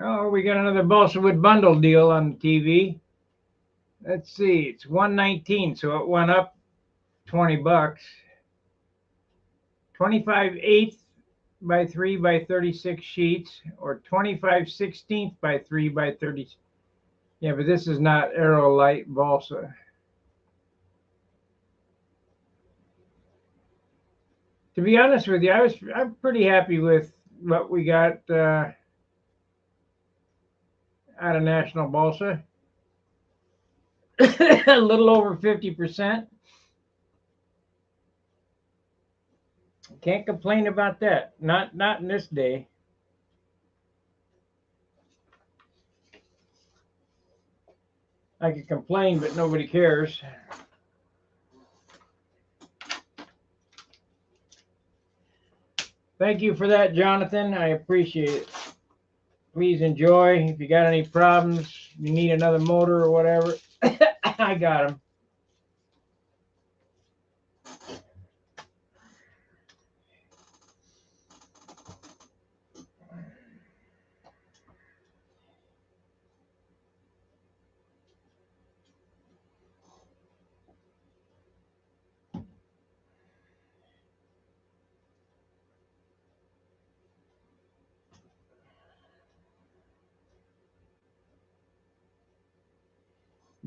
Oh, we got another Balsa Wood bundle deal on the TV. Let's see, it's 119, so it went up 20 bucks. 25/8 by 3 by 36 sheets, or 25/16 by 3 by 30. Yeah, but this is not Aerolite balsa. To be honest with you, I'm pretty happy with what we got out of National Balsa. A little over 50%. Can't complain about that. Not in this day. I could complain, but nobody cares. Thank you for that, Jonathan. I appreciate it. Please enjoy. If you got any problems, you need another motor or whatever, I got them.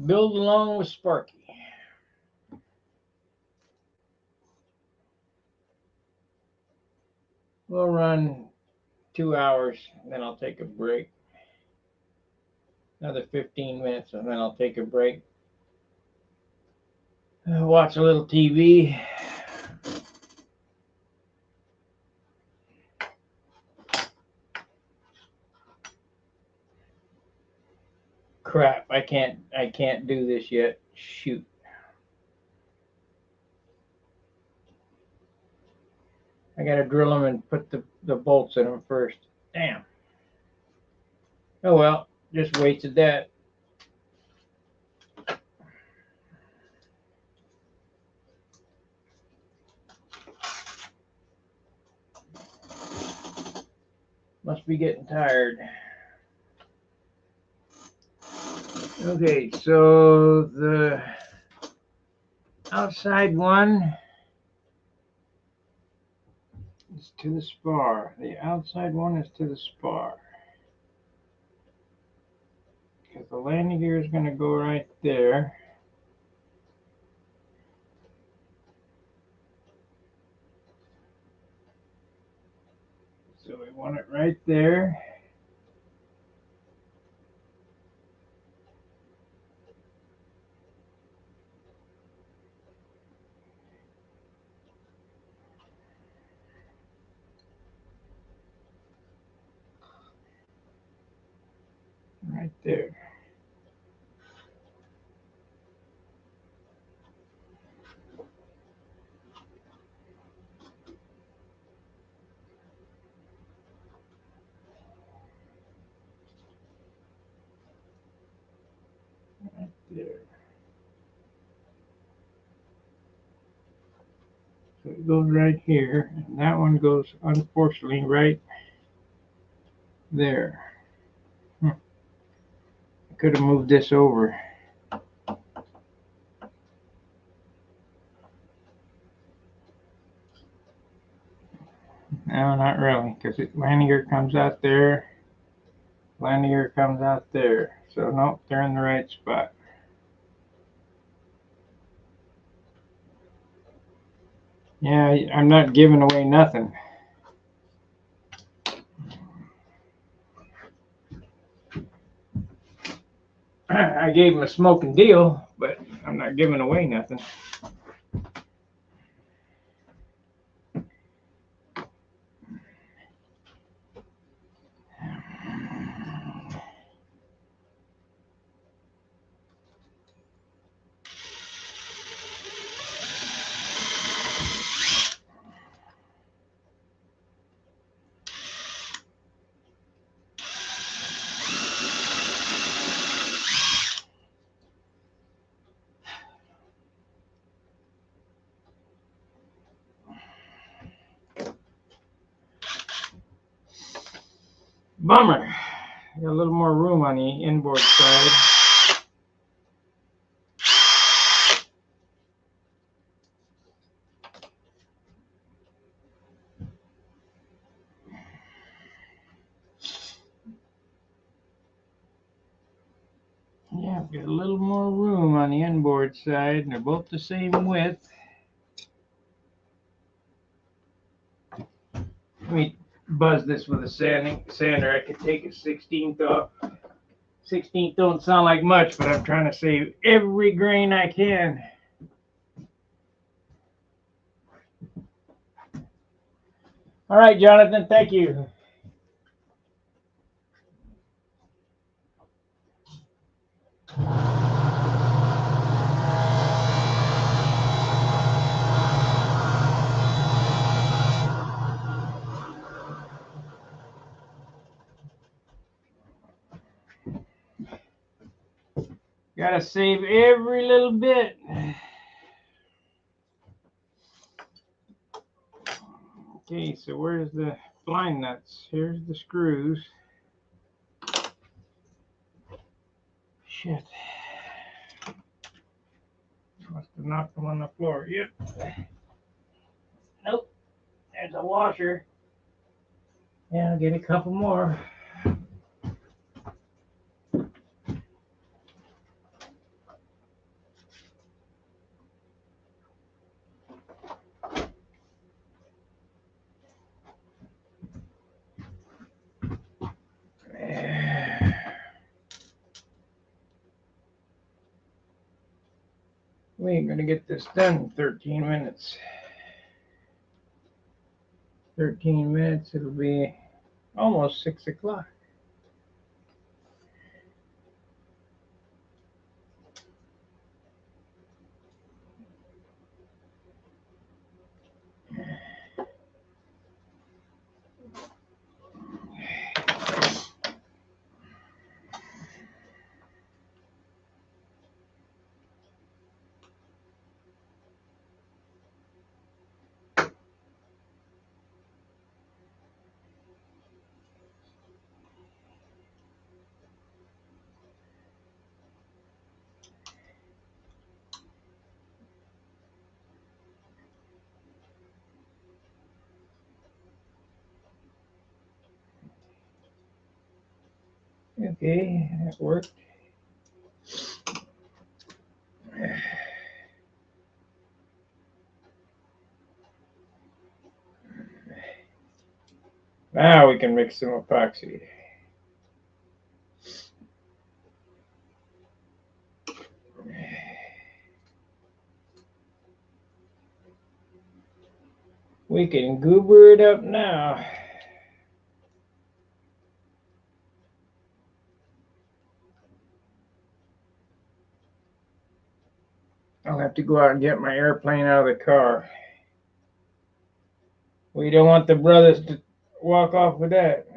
Build along with Sparky. We'll run 2 hours, then I'll take a break. Another 15 minutes, and then I'll take a break. Watch a little TV. Crap, I can't do this yet. Shoot. I gotta drill them and put the bolts in them first. Damn. Oh well, just wasted that. Must be getting tired. Okay, so the outside one is to the spar. The outside one is to the spar. Because the landing gear is going to go right there. So we want it right there. Right there. Right there. So it goes right here, and that one goes, unfortunately, right there. I could have moved this over. No, not really, because landing gear comes out there, landing gear comes out there. So nope, they're in the right spot. Yeah, I'm not giving away nothing. I gave him a smoking deal, but I'm not giving away nothing. Bummer. Got a little more room on the inboard side. Yeah, got a little more room on the inboard side, and they're both the same width. Let me buzz this with a sander. I could take a 16th off. 16th don't sound like much, but I'm trying to save every grain I can. All right, Jonathan, thank you. Gotta save every little bit. Okay, so where's the blind nuts? Here's the screws. Shit. Must have knocked them on the floor. Yep. Nope. There's a washer. Yeah, I'll get a couple more. We ain't gonna get this done in 13 minutes. 13 minutes, it'll be almost 6 o'clock. Okay, that worked. Now we can mix some epoxy. We can goober it up now. I'll have to go out and get my airplane out of the car. We don't want the brothers to walk off with that.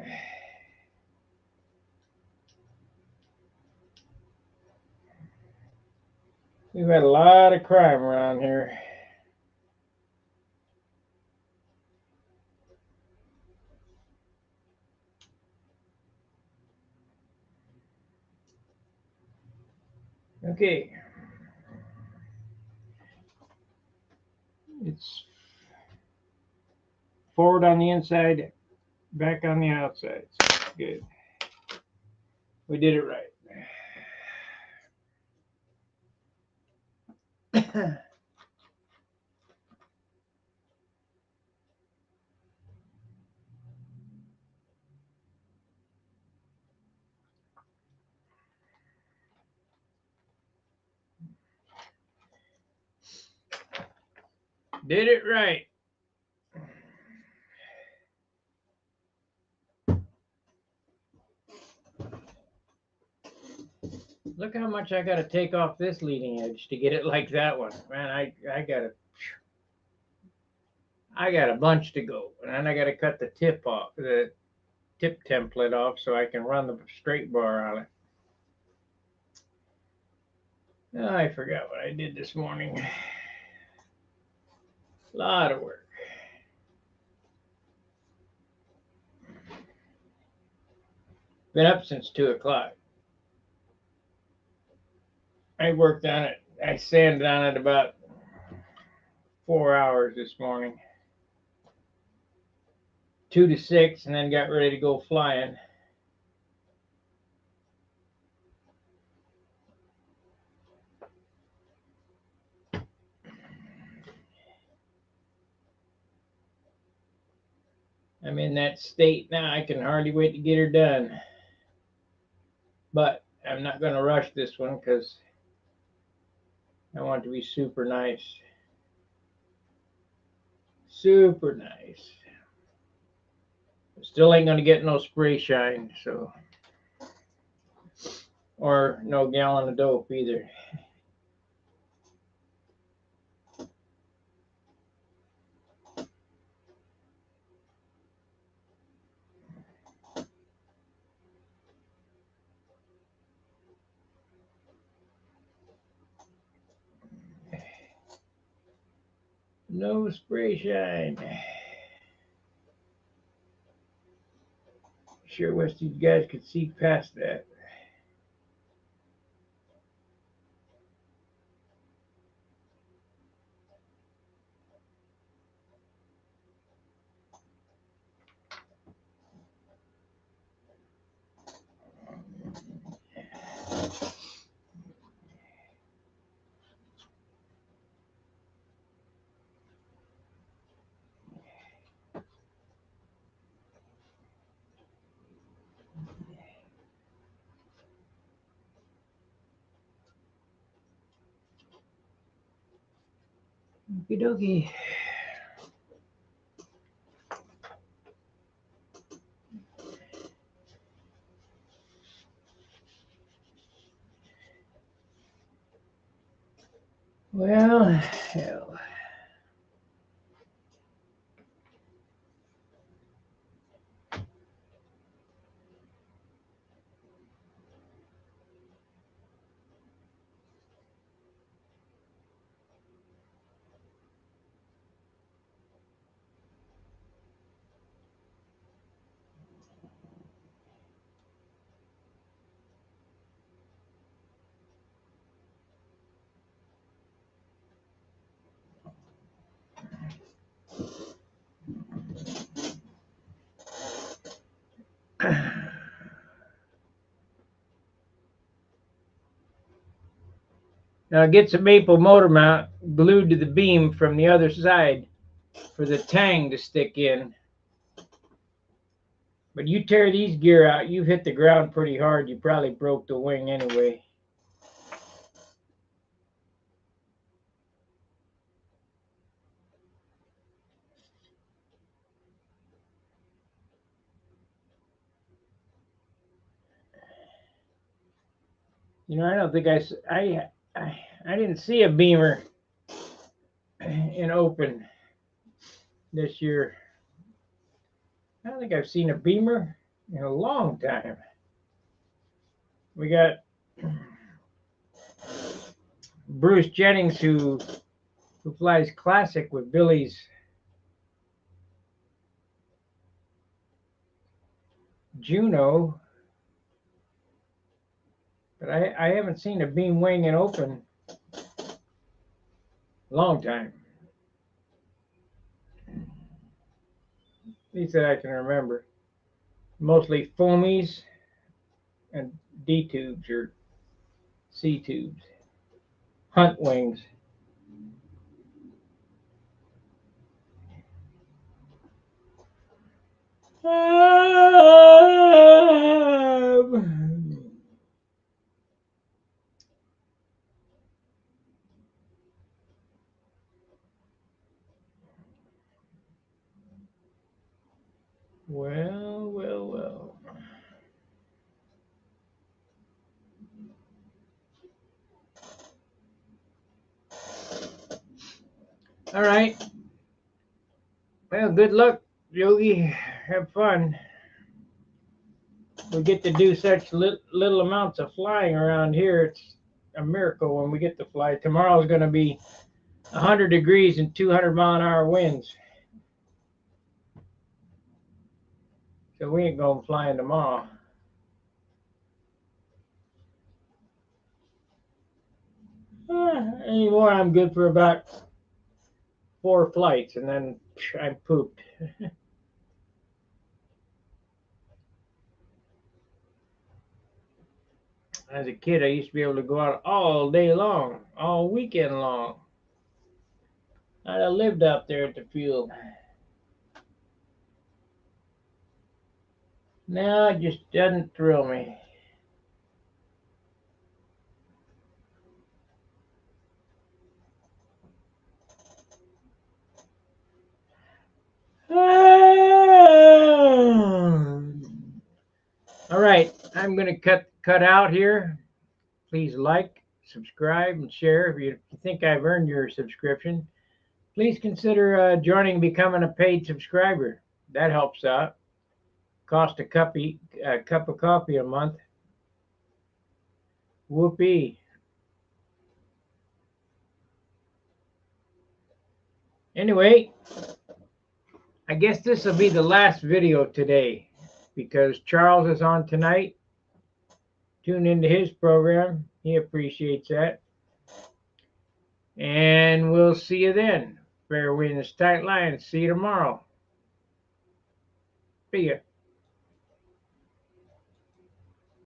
We've had a lot of crime around here. Okay. It's forward on the inside, back on the outside. So good. We did it right. Did it right. Look how much I got to take off this leading edge to get it like that one. Man, I got a bunch to go. And then I got to cut the tip off, the tip template off so I can run the straight bar on it. Oh, I forgot what I did this morning. A lot of work. Been up since 2 o'clock. I worked on it. I sanded on it about 4 hours this morning. 2 to 6, and then got ready to go flying. I'm in that state now. I can hardly wait to get her done. But I'm not going to rush this one because I want it to be super nice. Super nice. Still ain't going to get no spray shine, so. Or no gallon of dope either. No spray shine. Sure wish you guys could see past that. Okie dokie. Well, hell. Now get some maple motor mount glued to the beam from the other side for the tang to stick in. But you tear these gear out, you've hit the ground pretty hard. You probably broke the wing anyway. You know, I don't think I didn't see a Beamer in open this year. I don't think I've seen a Beamer in a long time. We got Bruce Jennings who flies classic with Billy's Juno, but I haven't seen a beam wing in open long time. At least that I can remember. Mostly foamies and D tubes or C tubes. Hunt wings. Well, well, well. All right. Well, good luck, Yogi. Have fun. We get to do such little amounts of flying around here. It's a miracle when we get to fly. Tomorrow's going to be 100 degrees and 200-mile-an-hour winds. So we ain't going flying tomorrow. Anymore, I'm good for about 4 flights, and then I'm pooped. As a kid, I used to be able to go out all day long, all weekend long. I'd have lived out there at the field. Now it just doesn't thrill me. All right, I'm going to cut out here. Please like, subscribe, and share. If you think I've earned your subscription, please consider joining and becoming a paid subscriber. That helps out. Cost a cup of coffee a month. Whoopee. Anyway, I guess this will be the last video today because Charles is on tonight. Tune into his program. He appreciates that. And we'll see you then. Fair winds, tight lines. See you tomorrow. See ya.